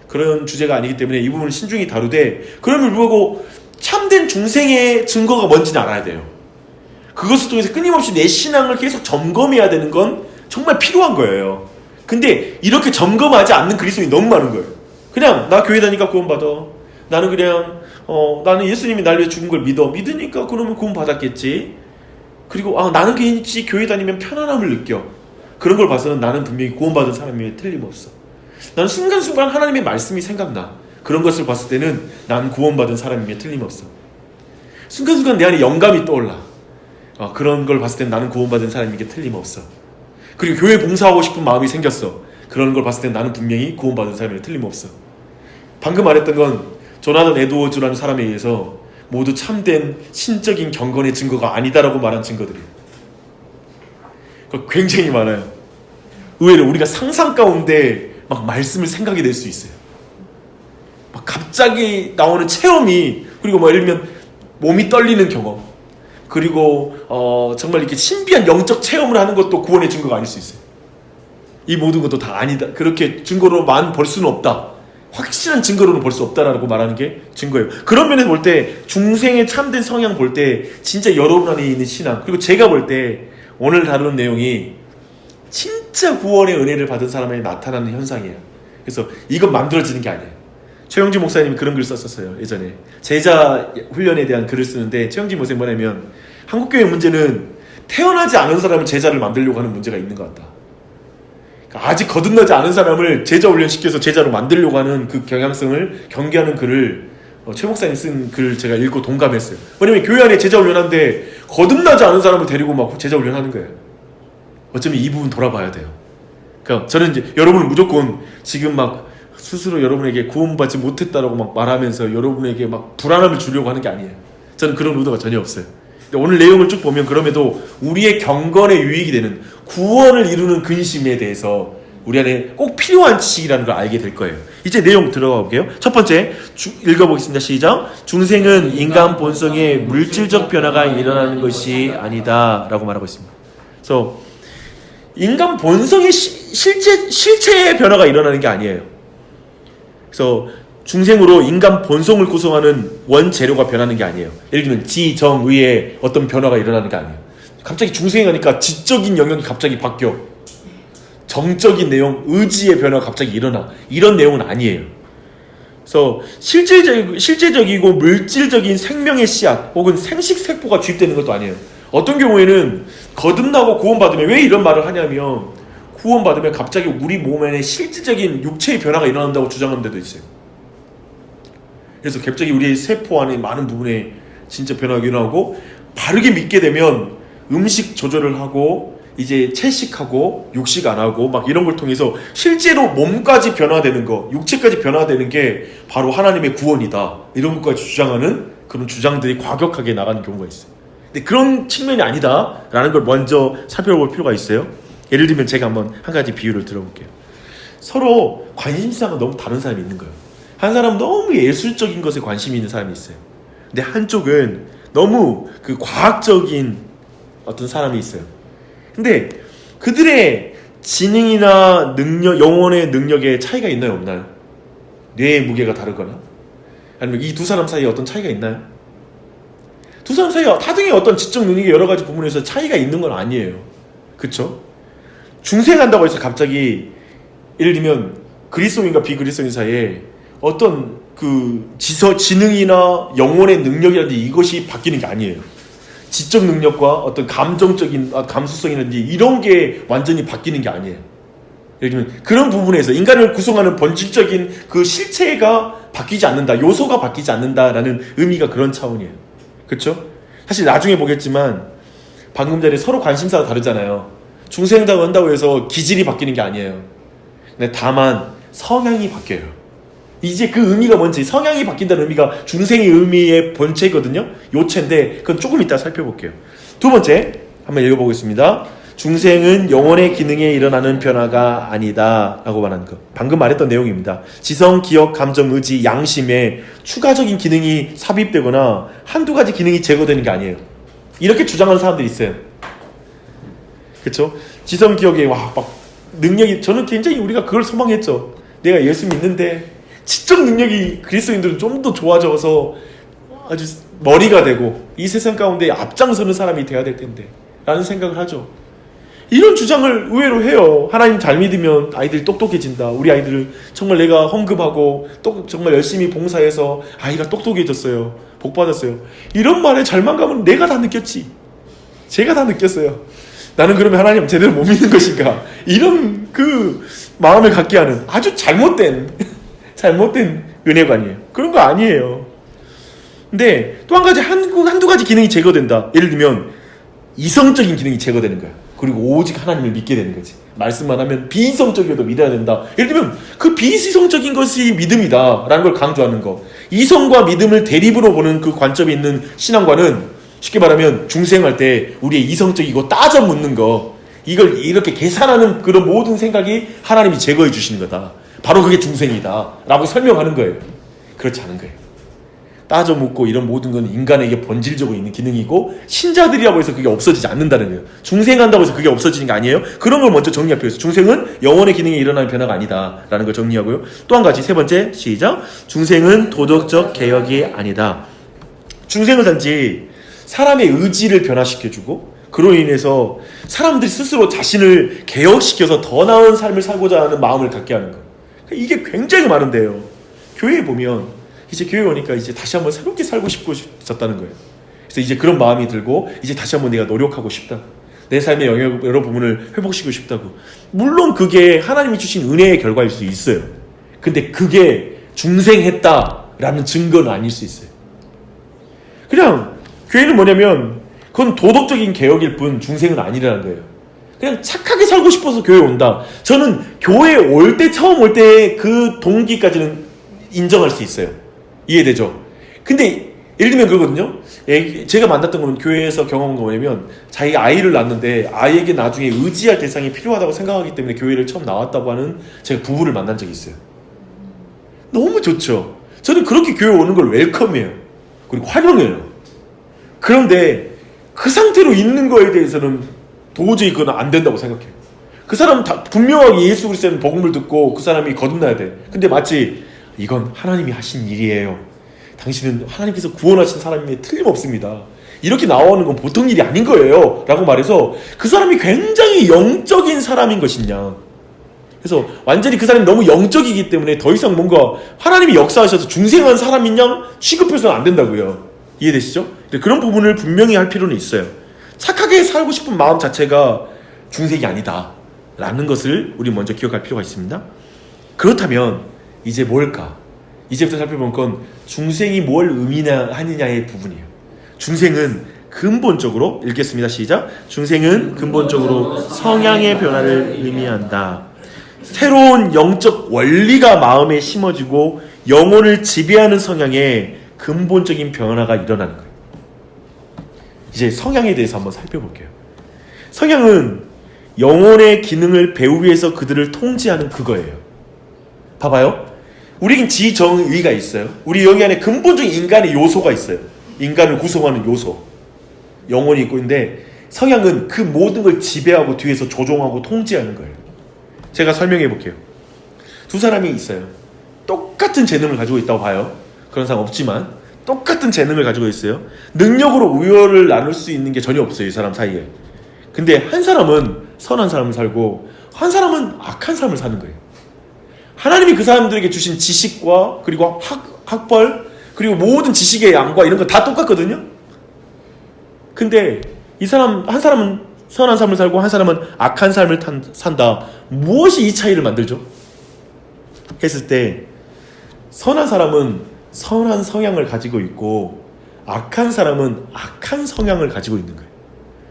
그런 주제가 아니기 때문에 이 부분을 신중히 다루되, 그럼에도 불구하고 참된 중생의 증거가 뭔지는 알아야 돼요. 그것을 통해서 끊임없이 내 신앙을 계속 점검해야 되는 건 정말 필요한 거예요. 근데 이렇게 점검하지 않는 그리스도인이 너무 많은 거예요. 그냥 나 교회 다니니까 구원 받아. 나는 그냥 나는 예수님이 날 위해 죽은 걸 믿으니까 그러면 구원 받았겠지. 그리고 나는 괜히 교회 다니면 편안함을 느껴. 그런 걸 봐서는 나는 분명히 구원 받은 사람임에 틀림없어. 나는 순간순간 하나님의 말씀이 생각나. 그런 것을 봤을 때는 난 구원받은 사람임에 틀림없어. 순간순간 내 안에 영감이 떠올라. 그런 걸 봤을 땐 나는 구원받은 사람인 게 틀림없어. 그리고 교회 봉사하고 싶은 마음이 생겼어. 그런 걸 봤을 땐 나는 분명히 구원받은 사람이 틀림없어. 방금 말했던 건 조나단 에드워즈라는 사람에 의해서 모두 참된 신적인 경건의 증거가 아니다라고 말한 증거들이에요. 굉장히 많아요. 의외로 우리가 상상 가운데 막 말씀을 생각이 될 수 있어요. 막 갑자기 나오는 체험이, 그리고 뭐 예를 들면 몸이 떨리는 경험, 그리고 정말 이렇게 신비한 영적 체험을 하는 것도 구원의 증거가 아닐 수 있어요. 이 모든 것도 다 아니다. 그렇게 증거로만 볼 수는 없다. 확실한 증거로는 볼 수 없다라고 말하는 게 증거예요. 그런 면에서 볼 때 중생의 참된 성향 볼 때 진짜 여러분 안에 있는 신앙, 그리고 제가 볼 때 오늘 다루는 내용이 진짜 구원의 은혜를 받은 사람에게 나타나는 현상이에요. 그래서 이건 만들어지는 게 아니에요. 최영진 목사님이 그런 글을 썼었어요. 예전에 제자 훈련에 대한 글을 쓰는데, 최영진 목사님 뭐냐면, 한국교회 문제는 태어나지 않은 사람을 제자를 만들려고 하는 문제가 있는 것 같다. 그러니까 아직 거듭나지 않은 사람을 제자 훈련시켜서 제자로 만들려고 하는 그 경향성을 경계하는 글을 최 목사님 쓴 글을 제가 읽고 동감했어요. 왜냐면 교회 안에 제자 훈련하는데 거듭나지 않은 사람을 데리고 막 제자 훈련하는 거예요. 어쩌면 이 부분 돌아봐야 돼요. 그러니까 저는 이제 여러분은 무조건 지금 막 스스로 여러분에게 구원받지 못했다라고 막 말하면서 여러분에게 막 불안함을 주려고 하는 게 아니에요. 저는 그런 의도가 전혀 없어요. 오늘 내용을 쭉 보면 그럼에도 우리의 경건에 유익이 되는 구원을 이루는 근심에 대해서 우리 안에 꼭 필요한 지식이라는 걸 알게 될 거예요. 이제 내용 들어가 볼게요. 첫 번째 읽어보겠습니다. 시작. 중생은 인간 본성의 물질적 변화가 일어나는 것이 아니다 라고 말하고 있습니다. 그래서 인간 본성의 실체의 변화가 일어나는 게 아니에요. 그래서 중생으로 인간 본성을 구성하는 원재료가 변하는 게 아니에요. 예를 들면 지정의의 어떤 변화가 일어나는 게 아니에요. 갑자기 중생이 가니까 지적인 영역이 갑자기 바뀌어. 정적인 내용, 의지의 변화가 갑자기 일어나. 이런 내용은 아니에요. 그래서 실제적이고 물질적인 생명의 씨앗 혹은 생식세포가 주입되는 것도 아니에요. 어떤 경우에는 거듭나고 구원받으면, 왜 이런 말을 하냐면, 구원받으면 갑자기 우리 몸에 실질적인 육체의 변화가 일어난다고 주장하는 데도 있어요. 그래서 갑자기 우리의 세포 안에 많은 부분에 진짜 변화가 일어나고, 바르게 믿게 되면 음식 조절을 하고 이제 채식하고 육식 안 하고 막 이런 걸 통해서 실제로 몸까지 변화되는 거, 육체까지 변화되는 게 바로 하나님의 구원이다. 이런 것까지 주장하는 그런 주장들이 과격하게 나가는 경우가 있어요. 근데 그런 측면이 아니다라는 걸 먼저 살펴볼 필요가 있어요. 예를 들면 제가 한번 한 가지 비유를 들어볼게요. 서로 관심사가 너무 다른 사람이 있는 거예요. 한 사람은 너무 예술적인 것에 관심이 있는 사람이 있어요. 근데 한쪽은 너무 그 과학적인 어떤 사람이 있어요. 근데 그들의 지능이나 능력, 영혼의 능력에 차이가 있나요, 없나요? 뇌의 무게가 다르거나 아니면 이 두 사람 사이에 어떤 차이가 있나요? 두 사람 사이에 타등의 어떤 지적 능력의 여러 가지 부분에서 차이가 있는 건 아니에요. 그쵸? 중생한다고 해서 갑자기 예를 들면 그리스도인과 비그리스도인 사이에 어떤 그 지능이나 영혼의 능력이라든지 이것이 바뀌는 게 아니에요. 지적 능력과 어떤 감정적인 감수성이라든지 이런 게 완전히 바뀌는 게 아니에요. 예를 들면 그런 부분에서 인간을 구성하는 본질적인 그 실체가 바뀌지 않는다, 요소가 바뀌지 않는다라는 의미가 그런 차원이에요. 그렇죠? 사실 나중에 보겠지만 방금 전에 서로 관심사가 다르잖아요. 중생한다고 한다고 해서 기질이 바뀌는 게 아니에요. 근데 다만 성향이 바뀌어요. 이제 그 의미가 뭔지, 성향이 바뀐다는 의미가 중생의 의미의 본체거든요. 요체인데 그건 조금 이따 살펴볼게요. 두 번째 한번 읽어보겠습니다. 중생은 영혼의 기능에 일어나는 변화가 아니다 라고 말하는 것, 방금 말했던 내용입니다. 지성, 기억, 감정, 의지, 양심에 추가적인 기능이 삽입되거나 한두 가지 기능이 제거되는 게 아니에요. 이렇게 주장하는 사람들이 있어요. 그렇죠? 지성, 기억에 막 능력이, 저는 굉장히 우리가 그걸 소망했죠. 내가 예수 믿는데 지적 능력이 그리스도인들은 좀 더 좋아져서 아주 머리가 되고 이 세상 가운데 앞장서는 사람이 돼야 될 텐데 라는 생각을 하죠. 이런 주장을 의외로 해요. 하나님 잘 믿으면 아이들이 똑똑해진다. 우리 아이들을 정말 내가 헌금하고 정말 열심히 봉사해서 아이가 똑똑해졌어요. 복 받았어요. 이런 말에 잘만 가면 내가 다 느꼈지. 제가 다 느꼈어요. 나는 그러면 하나님 제대로 못 믿는 것인가. 이런 그 마음을 갖게 하는 아주 잘못된 은혜관이에요. 그런 거 아니에요. 근데 또 한 가지, 한두 가지 기능이 제거된다. 예를 들면 이성적인 기능이 제거되는 거야. 그리고 오직 하나님을 믿게 되는 거지. 말씀만 하면 비이성적이어도 믿어야 된다. 예를 들면 그 비이성적인 것이 믿음이다 라는 걸 강조하는 거. 이성과 믿음을 대립으로 보는 그 관점이 있는 신앙과는 쉽게 말하면 중생할 때 우리의 이성적이고 따져 묻는 거, 이걸 이렇게 계산하는 그런 모든 생각이 하나님이 제거해 주시는 거다. 바로 그게 중생이다 라고 설명하는 거예요. 그렇지 않은 거예요. 따져 묻고 이런 모든 건 인간에게 본질적으로 있는 기능이고 신자들이라고 해서 그게 없어지지 않는다는 거예요. 중생한다고 해서 그게 없어지는 게 아니에요. 그런 걸 먼저 정리할 필요가 있어요. 중생은 영혼의 기능에 일어나는 변화가 아니다 라는 걸 정리하고요. 또 한 가지, 세 번째, 시작. 중생은 도덕적 개혁이 아니다. 중생은 단지 사람의 의지를 변화시켜주고 그로 인해서 사람들이 스스로 자신을 개혁시켜서 더 나은 삶을 살고자 하는 마음을 갖게 하는 거. 이게 굉장히 많은데요. 교회에 보면 이제 교회 오니까 이제 다시 한번 새롭게 살고 싶어졌다는 거예요. 그래서 이제 그런 마음이 들고 이제 다시 한번 내가 노력하고 싶다. 내 삶의 여러 부분을 회복시키고 싶다고. 물론 그게 하나님이 주신 은혜의 결과일 수 있어요. 근데 그게 중생했다라는 증거는 아닐 수 있어요. 그냥 교회는 뭐냐면 그건 도덕적인 개혁일 뿐 중생은 아니라는 거예요. 그냥 착하게 살고 싶어서 교회에 온다. 저는 교회에 올 때, 처음 올 때 그 동기까지는 인정할 수 있어요. 이해되죠? 근데 예를 들면 그거거든요. 제가 만났던 거는 교회에서 경험한 거 뭐냐면 자기 아이를 낳는데 아이에게 나중에 의지할 대상이 필요하다고 생각하기 때문에 교회를 처음 나왔다고 하는 제가 부부를 만난 적이 있어요. 너무 좋죠. 저는 그렇게 교회 오는 걸 웰컴해요. 그리고 환영해요. 그런데 그 상태로 있는 거에 대해서는 도저히 그건 안 된다고 생각해요. 그 사람은 분명하게 예수 그리스도의 복음을 듣고 그 사람이 거듭나야 돼. 근데 마치 이건 하나님이 하신 일이에요. 당신은 하나님께서 구원하신 사람이 틀림없습니다. 이렇게 나오는 건 보통 일이 아닌 거예요. 라고 말해서 그 사람이 굉장히 영적인 사람인 것이냐. 그래서 완전히 그 사람이 너무 영적이기 때문에 더 이상 뭔가 하나님이 역사하셔서 중생한 사람인 양 취급해서는 안 된다고요. 이해되시죠? 그런 부분을 분명히 할 필요는 있어요. 착하게 살고 싶은 마음 자체가 중생이 아니다 라는 것을 우리 먼저 기억할 필요가 있습니다. 그렇다면 이제 뭘까? 이제부터 살펴볼 건 중생이 뭘 의미하느냐의 부분이에요. 중생은 근본적으로 읽겠습니다. 시작. 중생은 근본적으로 성향의 변화를 의미한다. 새로운 영적 원리가 마음에 심어지고 영혼을 지배하는 성향에 근본적인 변화가 일어나는 거예요. 이제 성향에 대해서 한번 살펴볼게요. 성향은 영혼의 기능을 배우기 위해서 그들을 통제하는 그거예요. 봐봐요. 우리는 지정의가 있어요. 우리 여기 안에 근본적인 인간의 요소가 있어요. 인간을 구성하는 요소. 영혼이 있고 있는데 성향은 그 모든 걸 지배하고 뒤에서 조종하고 통제하는 거예요. 제가 설명해 볼게요. 두 사람이 있어요. 똑같은 재능을 가지고 있다고 봐요. 그런 사람 없지만 똑같은 재능을 가지고 있어요. 능력으로 우열을 나눌 수 있는 게 전혀 없어요. 이 사람 사이에. 근데 한 사람은 선한 삶을 살고 한 사람은 악한 삶을 사는 거예요. 하나님이 그 사람들에게 주신 지식과 그리고 학벌 그리고 모든 지식의 양과 이런 거 다 똑같거든요. 근데 이 사람 한 사람은 선한 삶을 살고 한 사람은 악한 삶을 산다. 무엇이 이 차이를 만들죠? 했을 때 선한 사람은 선한 성향을 가지고 있고 악한 사람은 악한 성향을 가지고 있는 거예요.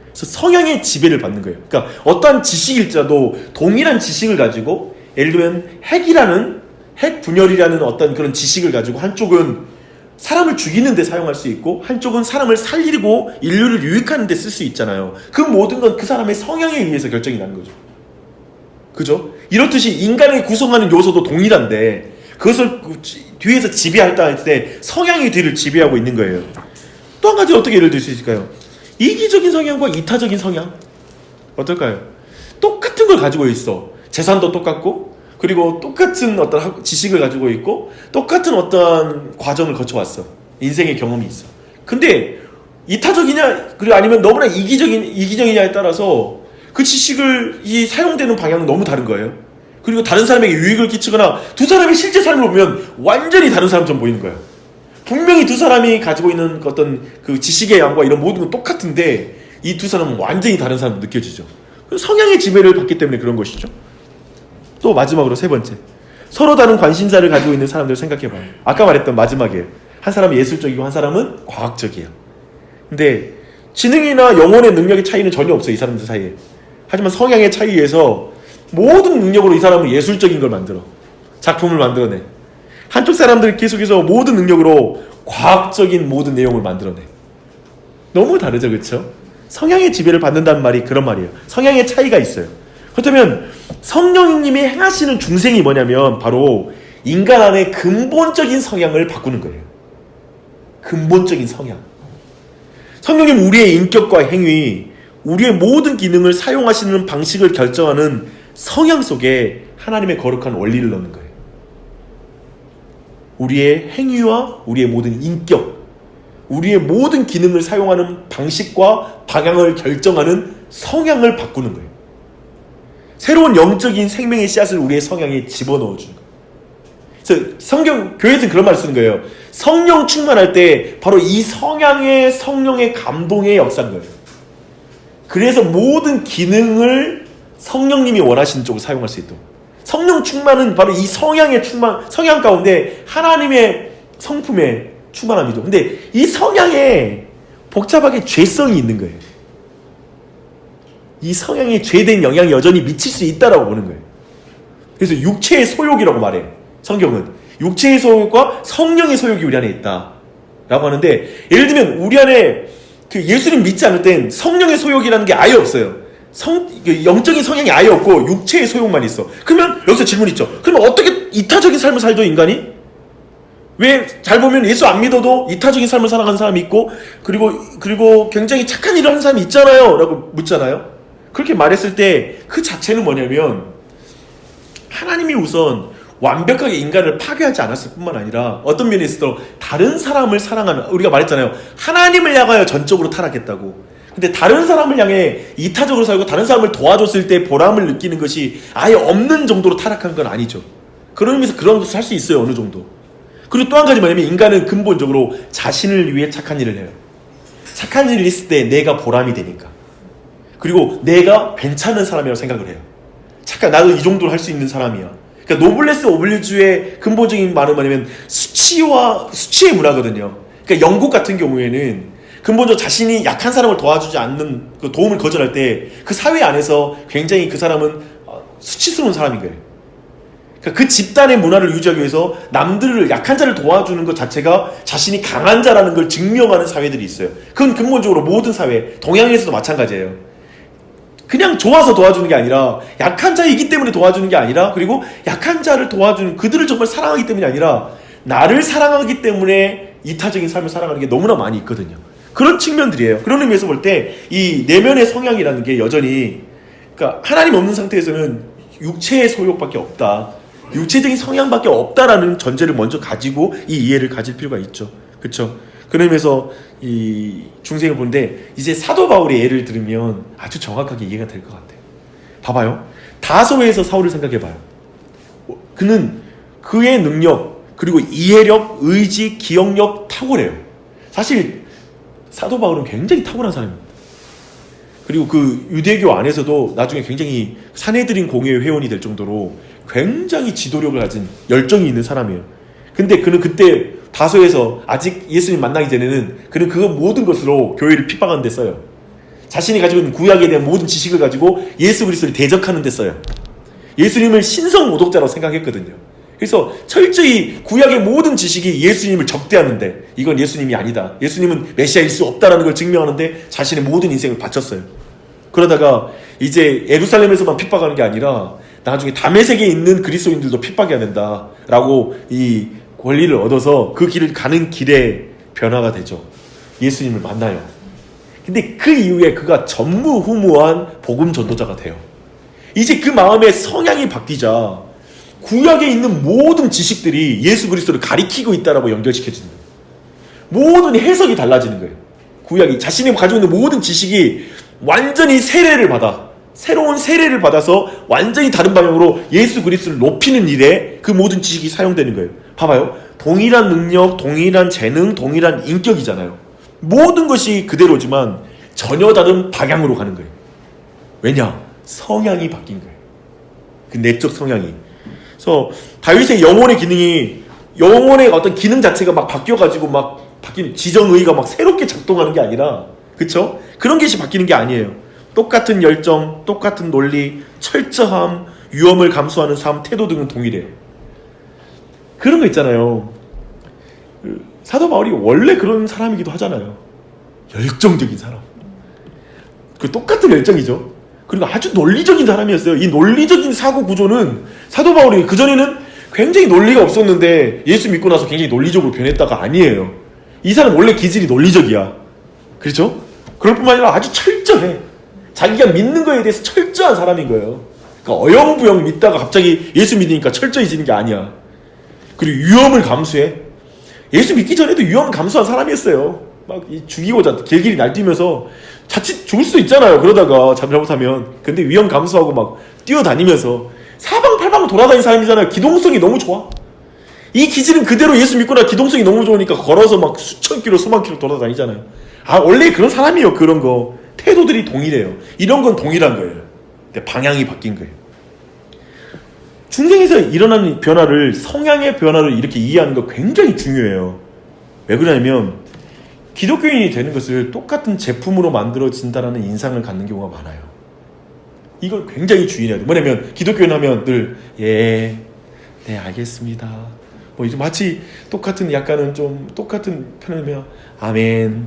그래서 성향의 지배를 받는 거예요. 그러니까 어떠한 지식일지라도 동일한 지식을 가지고 예를 들면 핵 분열이라는 어떤 그런 지식을 가지고 한쪽은 사람을 죽이는 데 사용할 수 있고 한쪽은 사람을 살리고 인류를 유익하는 데 쓸 수 있잖아요. 그 모든 건 그 사람의 성향에 의해서 결정이 나는 거죠. 그죠? 이렇듯이 인간을 구성하는 요소도 동일한데 그것을 뒤에서 지배할 때 성향이 뒤를 지배하고 있는 거예요. 또 한 가지 어떻게 예를 들 수 있을까요? 이기적인 성향과 이타적인 성향 어떨까요? 똑같은 걸 가지고 있어. 재산도 똑같고 그리고 똑같은 어떤 지식을 가지고 있고 똑같은 어떤 과정을 거쳐왔어. 인생의 경험이 있어. 근데 이타적이냐 그리고 아니면 너무나 이기적이냐에 따라서 그 지식을 사용되는 방향은 너무 다른 거예요. 그리고 다른 사람에게 유익을 끼치거나 두 사람의 실제 삶을 보면 완전히 다른 사람처럼 보이는 거예요. 분명히 두 사람이 가지고 있는 어떤 그 지식의 양과 이런 모든 건 똑같은데 이 두 사람은 완전히 다른 사람으로 느껴지죠. 성향의 지배를 받기 때문에 그런 것이죠. 또 마지막으로 세 번째, 서로 다른 관심사를 가지고 있는 사람들을 생각해봐요. 아까 말했던 마지막이에요. 한 사람은 예술적이고 한 사람은 과학적이에요. 근데 지능이나 영혼의 능력의 차이는 전혀 없어요. 이 사람들 사이에. 하지만 성향의 차이에서 모든 능력으로 이 사람은 예술적인 걸 만들어. 작품을 만들어내. 한쪽 사람들 계속해서 모든 능력으로 과학적인 모든 내용을 만들어내. 너무 다르죠, 그렇죠? 성향의 지배를 받는다는 말이 그런 말이에요. 성향의 차이가 있어요. 그렇다면 성령님이 행하시는 중생이 뭐냐면 바로 인간 안에 근본적인 성향을 바꾸는 거예요. 근본적인 성향. 성령님 우리의 인격과 행위, 우리의 모든 기능을 사용하시는 방식을 결정하는 성향 속에 하나님의 거룩한 원리를 넣는 거예요. 우리의 행위와 우리의 모든 인격, 우리의 모든 기능을 사용하는 방식과 방향을 결정하는 성향을 바꾸는 거예요. 새로운 영적인 생명의 씨앗을 우리의 성향에 집어넣어 주는 거예요. 그래서 교회에서는 그런 말을 쓰는 거예요. 성령 충만할 때 바로 이 성령의 감동의 역사인 거예요. 그래서 모든 기능을 성령님이 원하시는 쪽으로 사용할 수 있도록. 성령 충만은 바로 이 성향 가운데 하나님의 성품의 충만함이죠. 근데 이 성향에 복잡하게 죄성이 있는 거예요. 이 성향에 죄된 영향이 여전히 미칠 수 있다라고 보는 거예요. 그래서 육체의 소욕이라고 말해요. 성경은 육체의 소욕과 성령의 소욕이 우리 안에 있다 라고 하는데, 예를 들면 우리 안에 그 예수님 믿지 않을 땐 성령의 소욕이라는 게 아예 없어요. 영적인 성향이 아예 없고 육체의 소욕만 있어. 그러면 여기서 질문 있죠. 그러면 어떻게 이타적인 삶을 살죠, 인간이? 왜 잘 보면 예수 안 믿어도 이타적인 삶을 살아가는 사람이 있고 그리고 굉장히 착한 일을 하는 사람이 있잖아요 라고 묻잖아요. 그렇게 말했을 때 그 자체는 뭐냐면 하나님이 우선 완벽하게 인간을 파괴하지 않았을 뿐만 아니라 어떤 면에 있어서 다른 사람을 사랑하는, 우리가 말했잖아요. 하나님을 향하여 전적으로 타락했다고. 근데 다른 사람을 향해 이타적으로 살고 다른 사람을 도와줬을 때 보람을 느끼는 것이 아예 없는 정도로 타락한 건 아니죠. 그런 의미에서 그런 것도 할 수 있어요, 어느 정도. 그리고 또 한 가지 뭐냐면 인간은 근본적으로 자신을 위해 착한 일을 해요. 착한 일을 했을 때 내가 보람이 되니까. 그리고 내가 괜찮은 사람이라고 생각을 해요. 나도 이 정도로 할 수 있는 사람이야. 그러니까 노블레스 오블리주의 근본적인 말은 뭐냐면 수치의 문화거든요. 그러니까 영국 같은 경우에는 근본적으로 자신이 약한 사람을 도와주지 않는 그 도움을 거절할 때 그 사회 안에서 굉장히 그 사람은 수치스러운 사람인 거예요. 그러니까 그 집단의 문화를 유지하기 위해서 남들을 약한 자를 도와주는 것 자체가 자신이 강한 자라는 걸 증명하는 사회들이 있어요. 그건 근본적으로 모든 사회, 동양에서도 마찬가지예요. 그냥 좋아서 도와주는 게 아니라 약한 자이기 때문에 도와주는 게 아니라 그리고 약한 자를 도와주는 그들을 정말 사랑하기 때문이 아니라 나를 사랑하기 때문에 이타적인 삶을 살아가는 게 너무나 많이 있거든요. 그런 측면들이에요. 그런 의미에서 볼 때 이 내면의 성향이라는 게 여전히 그러니까 하나님 없는 상태에서는 육체의 소욕밖에 없다. 육체적인 성향밖에 없다라는 전제를 먼저 가지고 이 이해를 가질 필요가 있죠. 그렇죠? 그런 의미에서 이 중생을 보는데 이제 사도 바울의 예를 들으면 아주 정확하게 이해가 될 것 같아요. 봐봐요. 다소에서 사울을 생각해봐요. 그는 그의 능력 그리고 이해력, 의지, 기억력 탁월해요. 사실 사도 바울은 굉장히 탁월한 사람입니다. 그리고 그 유대교 안에서도 나중에 굉장히 산헤드린 공회의 회원이 될 정도로 굉장히 지도력을 가진 열정이 있는 사람이에요. 근데 그는 그때 다소에서 아직 예수님 만나기 전에는 그는 그 모든 것으로 교회를 핍박하는 데 써요. 자신이 가지고 있는 구약에 대한 모든 지식을 가지고 예수 그리스도를 대적하는 데 써요. 예수님을 신성 모독자라고 생각했거든요. 그래서 철저히 구약의 모든 지식이 예수님을 적대하는데 이건 예수님이 아니다. 예수님은 메시아일 수 없다라는 걸 증명하는데 자신의 모든 인생을 바쳤어요. 그러다가 이제 예루살렘에서만 핍박하는 게 아니라 나중에 다메섹에 있는 그리스도인들도 핍박해야 된다라고 이 권리를 얻어서 그 길을 가는 길에 변화가 되죠. 예수님을 만나요. 근데 그 이후에 그가 전무후무한 복음 전도자가 돼요. 이제 그 마음의 성향이 바뀌자 구약에 있는 모든 지식들이 예수 그리스도를 가리키고 있다라고 연결시켜지는 거예요. 모든 해석이 달라지는 거예요. 구약이 자신이 가지고 있는 모든 지식이 완전히 세례를 받아 새로운 세례를 받아서 완전히 다른 방향으로 예수 그리스도를 높이는 일에 그 모든 지식이 사용되는 거예요. 봐봐요. 동일한 능력, 동일한 재능, 동일한 인격이잖아요. 모든 것이 그대로지만 전혀 다른 방향으로 가는 거예요. 왜냐? 성향이 바뀐 거예요. 그 내적 성향이. 그래서 다윗의 영혼의 기능이 영혼의 어떤 기능 자체가 막 바뀌어가지고 막 바뀌는 지정의가 막 새롭게 작동하는 게 아니라 그쵸? 그런 것이 바뀌는 게 아니에요. 똑같은 열정, 똑같은 논리, 철저함, 위험을 감수하는 삶, 태도 등은 동일해요. 그런 거 있잖아요. 사도 바울이 원래 그런 사람이기도 하잖아요. 열정적인 사람. 그 똑같은 열정이죠. 그리고 아주 논리적인 사람이었어요. 이 논리적인 사고 구조는 사도 바울이 그전에는 굉장히 논리가 없었는데 예수 믿고 나서 굉장히 논리적으로 변했다가 아니에요. 이 사람 원래 기질이 논리적이야. 그렇죠? 그럴 뿐만 아니라 아주 철저해. 자기가 믿는 거에 대해서 철저한 사람인 거예요. 그러니까 어영부영 믿다가 갑자기 예수 믿으니까 철저해지는 게 아니야. 그리고 위험을 감수해. 예수 믿기 전에도 위험을 감수한 사람이었어요. 막 죽이고자 길길이 날뛰면서 자칫 죽을 수도 있잖아요. 그러다가 잘못하면. 근데 위험 감수하고 막 뛰어다니면서 사방팔방 돌아다니는 사람이잖아요. 기동성이 너무 좋아. 이 기질은 그대로 예수 믿고 나 기동성이 너무 좋으니까 걸어서 막 수천 킬로 수만 킬로 돌아다니잖아요. 아 원래 그런 사람이에요. 그런 거 태도들이 동일해요. 이런 건 동일한 거예요. 근데 방향이 바뀐 거예요. 중생에서 일어나는 변화를 성향의 변화를 이렇게 이해하는 거 굉장히 중요해요. 왜 그러냐면 기독교인이 되는 것을 똑같은 제품으로 만들어진다라는 인상을 갖는 경우가 많아요. 이걸 굉장히 주의해야 돼요. 뭐냐면 기독교인 하면 늘 네 알겠습니다. 뭐 이제 마치 똑같은 약간은 좀 똑같은 편이면 아멘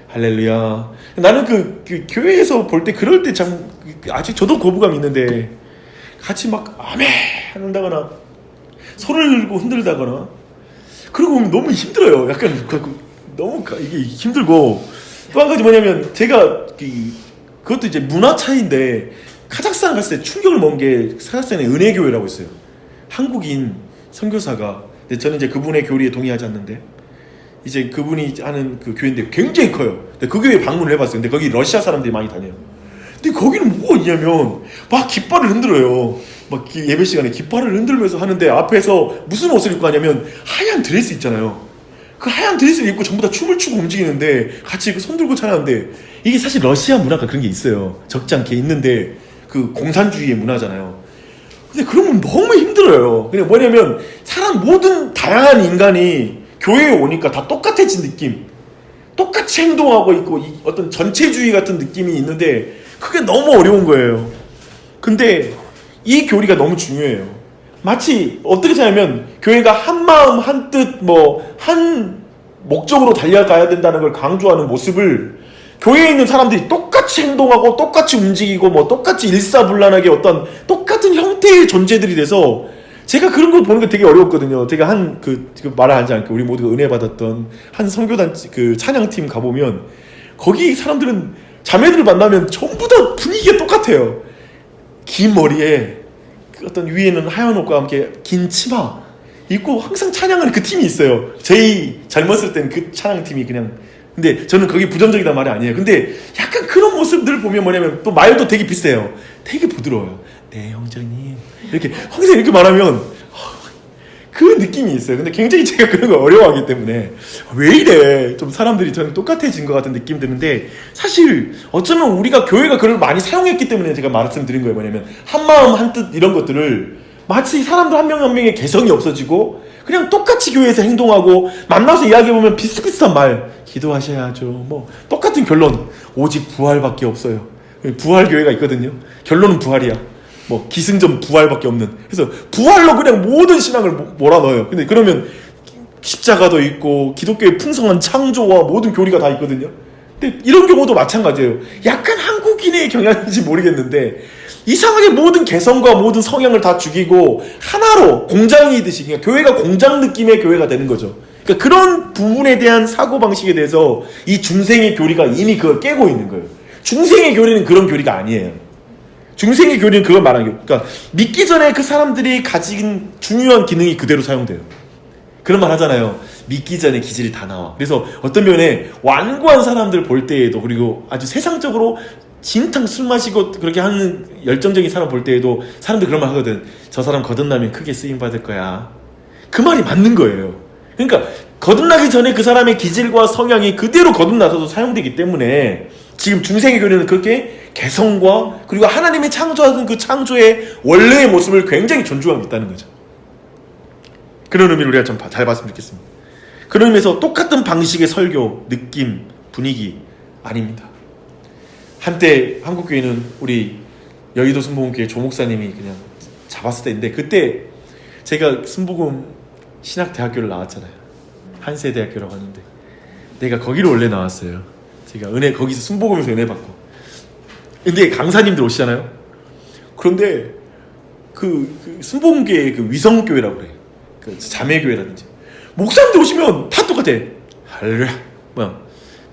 할렐루야. 나는 그 교회에서 볼 때 그럴 때 참 아직 저도 거부감이 있는데 같이 막 아멘 한다거나 손을 들고 흔들다거나 그러고 보면 너무 힘들어요. 약간 너무 이게 힘들고 또 한 가지 뭐냐면 제가 그것도 이제 문화 차이인데 카자흐스탄 갔을 때 충격을 먹은 게 카자흐스탄에 은혜교회라고 있어요. 한국인 선교사가 근데 저는 이제 그분의 교리에 동의하지 않는데 이제 그분이 하는 그 교회인데 굉장히 커요. 근데 그 교회에 방문을 해봤어요. 근데 거기 러시아 사람들이 많이 다녀요. 근데 거기는 뭐가 있냐면 막 깃발을 흔들어요. 막 예배 시간에 깃발을 흔들면서 하는데 앞에서 무슨 옷을 입고 하냐면 하얀 드레스 있잖아요. 그 하얀 드레스를 입고 전부 다 춤을 추고 움직이는데 같이 손 들고 찬양하는데 이게 사실 러시아 문화가 그런 게 있어요. 적지 않게 있는데 그 공산주의의 문화잖아요. 근데 그러면 너무 힘들어요. 그냥 뭐냐면 사람 모든 다양한 인간이 교회에 오니까 다 똑같아진 느낌. 똑같이 행동하고 있고 어떤 전체주의 같은 느낌이 있는데 그게 너무 어려운 거예요. 근데 이 교리가 너무 중요해요. 마치 어떻게 생각하면 교회가 한 마음 한 뜻 한 목적으로 달려가야 된다는 걸 강조하는 모습을 교회에 있는 사람들이 똑같이 행동하고 똑같이 움직이고 똑같이 일사불란하게 어떤 똑같은 형태의 존재들이 돼서 제가 그런 걸 보는 게 되게 어려웠거든요. 제가 말을 하지 않고 우리 모두가 은혜 받았던 한 선교단 찬양팀 가보면 거기 사람들은 자매들을 만나면 전부 다 분위기가 똑같아요. 긴 머리에 어떤 위에는 하얀 옷과 함께 긴 치마 입고 항상 찬양하는 그 팀이 있어요. 저희 젊었을 때는 그 찬양팀이 그냥 근데 저는 그게 부정적이란 말이 아니에요. 근데 약간 그런 모습들을 보면 뭐냐면 또 말도 되게 비슷해요. 되게 부드러워요. 네 형제님 이렇게 항상 이렇게 말하면 그 느낌이 있어요. 근데 굉장히 제가 그런 걸 어려워하기 때문에 왜 이래 좀 사람들이 저는 똑같아진 것 같은 느낌 드는데 사실 어쩌면 우리가 교회가 그걸 많이 사용했기 때문에 제가 말씀드린 거예요. 뭐냐면 한마음 한뜻 이런 것들을 마치 사람들 한 명 한 명의 개성이 없어지고 그냥 똑같이 교회에서 행동하고 만나서 이야기해보면 비슷비슷한 말 기도하셔야죠 똑같은 결론 오직 부활밖에 없어요. 부활교회가 있거든요. 결론은 부활이야. 기승전 부활밖에 없는. 그래서 부활로 그냥 모든 신앙을 몰아넣어요. 근데 그러면 십자가도 있고 기독교의 풍성한 창조와 모든 교리가 다 있거든요. 근데 이런 경우도 마찬가지예요. 약간 한국인의 경향인지 모르겠는데 이상하게 모든 개성과 모든 성향을 다 죽이고 하나로 공장이듯이 그냥 교회가 공장 느낌의 교회가 되는 거죠. 그러니까 그런 부분에 대한 사고방식에 대해서 이 중생의 교리가 이미 그걸 깨고 있는 거예요. 중생의 교리는 그런 교리가 아니에요. 중생의 교리는 그걸 말하는 거예요. 그러니까 믿기 전에 그 사람들이 가진 중요한 기능이 그대로 사용돼요. 그런 말 하잖아요. 믿기 전에 기질이 다 나와. 그래서 어떤 면에 완고한 사람들 볼 때에도 그리고 아주 세상적으로 진탕 술 마시고 그렇게 하는 열정적인 사람 볼 때에도 사람들 그런 말 하거든. 저 사람 거듭나면 크게 쓰임받을 거야. 그 말이 맞는 거예요. 그러니까 거듭나기 전에 그 사람의 기질과 성향이 그대로 거듭나서도 사용되기 때문에 지금 중생의 교리는 그렇게 개성과 그리고 하나님이 창조하던 그 창조의 원래의 모습을 굉장히 존중하고 있다는 거죠. 그런 의미를 우리가 좀 잘 봤으면 좋겠습니다. 그런 의미에서 똑같은 방식의 설교, 느낌, 분위기 아닙니다. 한때 한국교회는 우리 여의도 순복음교회 조 목사님이 그냥 잡았을 때인데 그때 제가 순복음 신학대학교를 나왔잖아요. 한세대학교라고 하는데 내가 거기를 원래 나왔어요. 제가 거기서 순복음에서 은혜 받고. 근데 강사님들 오시잖아요. 그런데 그 순복음교회 그 위성교회라고 그래요. 그 자매교회라든지 목사님들 오시면 다 똑같아. 할렐루야.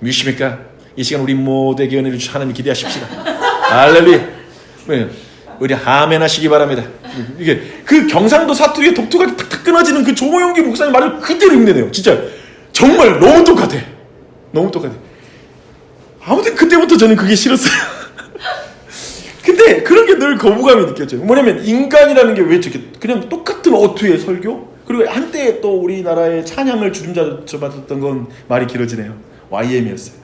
믿으십니까? 이 시간 우리 모두에게 은혜를 주시 하나님 기대하십시다. 할렐루야. 우리 아멘 하시기 바랍니다. 이게 그 경상도 사투리의 독특하게 탁탁 끊어지는 그 조모영기 목사님 말을 그대로 흉내내요. 진짜 정말 너무 똑같아. 너무 똑같아. 아무튼 그때부터 저는 그게 싫었어요. 근데 그런 게 늘 거부감이 느껴져요. 뭐냐면 인간이라는 게 왜 저렇게 그냥 똑같은 어투의 설교? 그리고 한때 또 우리나라의 찬양을 주름잡았던 건 말이 길어지네요. YM이었어요.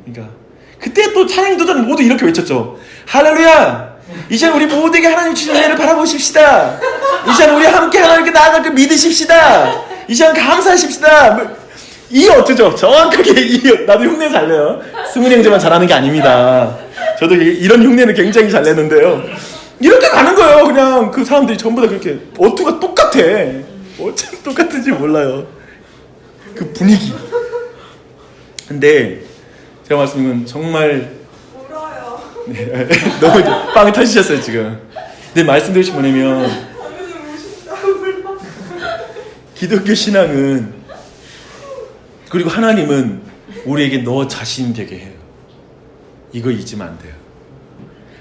그러니까 그때 또 찬양 도전 모두 이렇게 외쳤죠. 할렐루야! 이 시간 우리 모두에게 하나님 주신 은혜를 바라보십시다. 이 시간 우리 함께 하나님께 나아갈 걸 믿으십시다. 이 시간 감사하십시다. 이 어쩌죠? 정확하게 나도 흉내 잘 내요. 승훈이 형제만 잘하는 게 아닙니다. 저도 이런 흉내는 굉장히 잘 내는데요. 이렇게 가는 거예요. 그냥 그 사람들이 전부 다 그렇게 어투가 똑같아. 어쩜 똑같은지 몰라요. 그 분위기. 근데 제가 말씀은 정말 울어요. 네, 너무 빵 터지셨어요 지금. 근데 말씀드리신 뭐냐면 기독교 신앙은 그리고 하나님은 우리에게 너 자신 되게 해요. 이거 잊으면 안 돼요.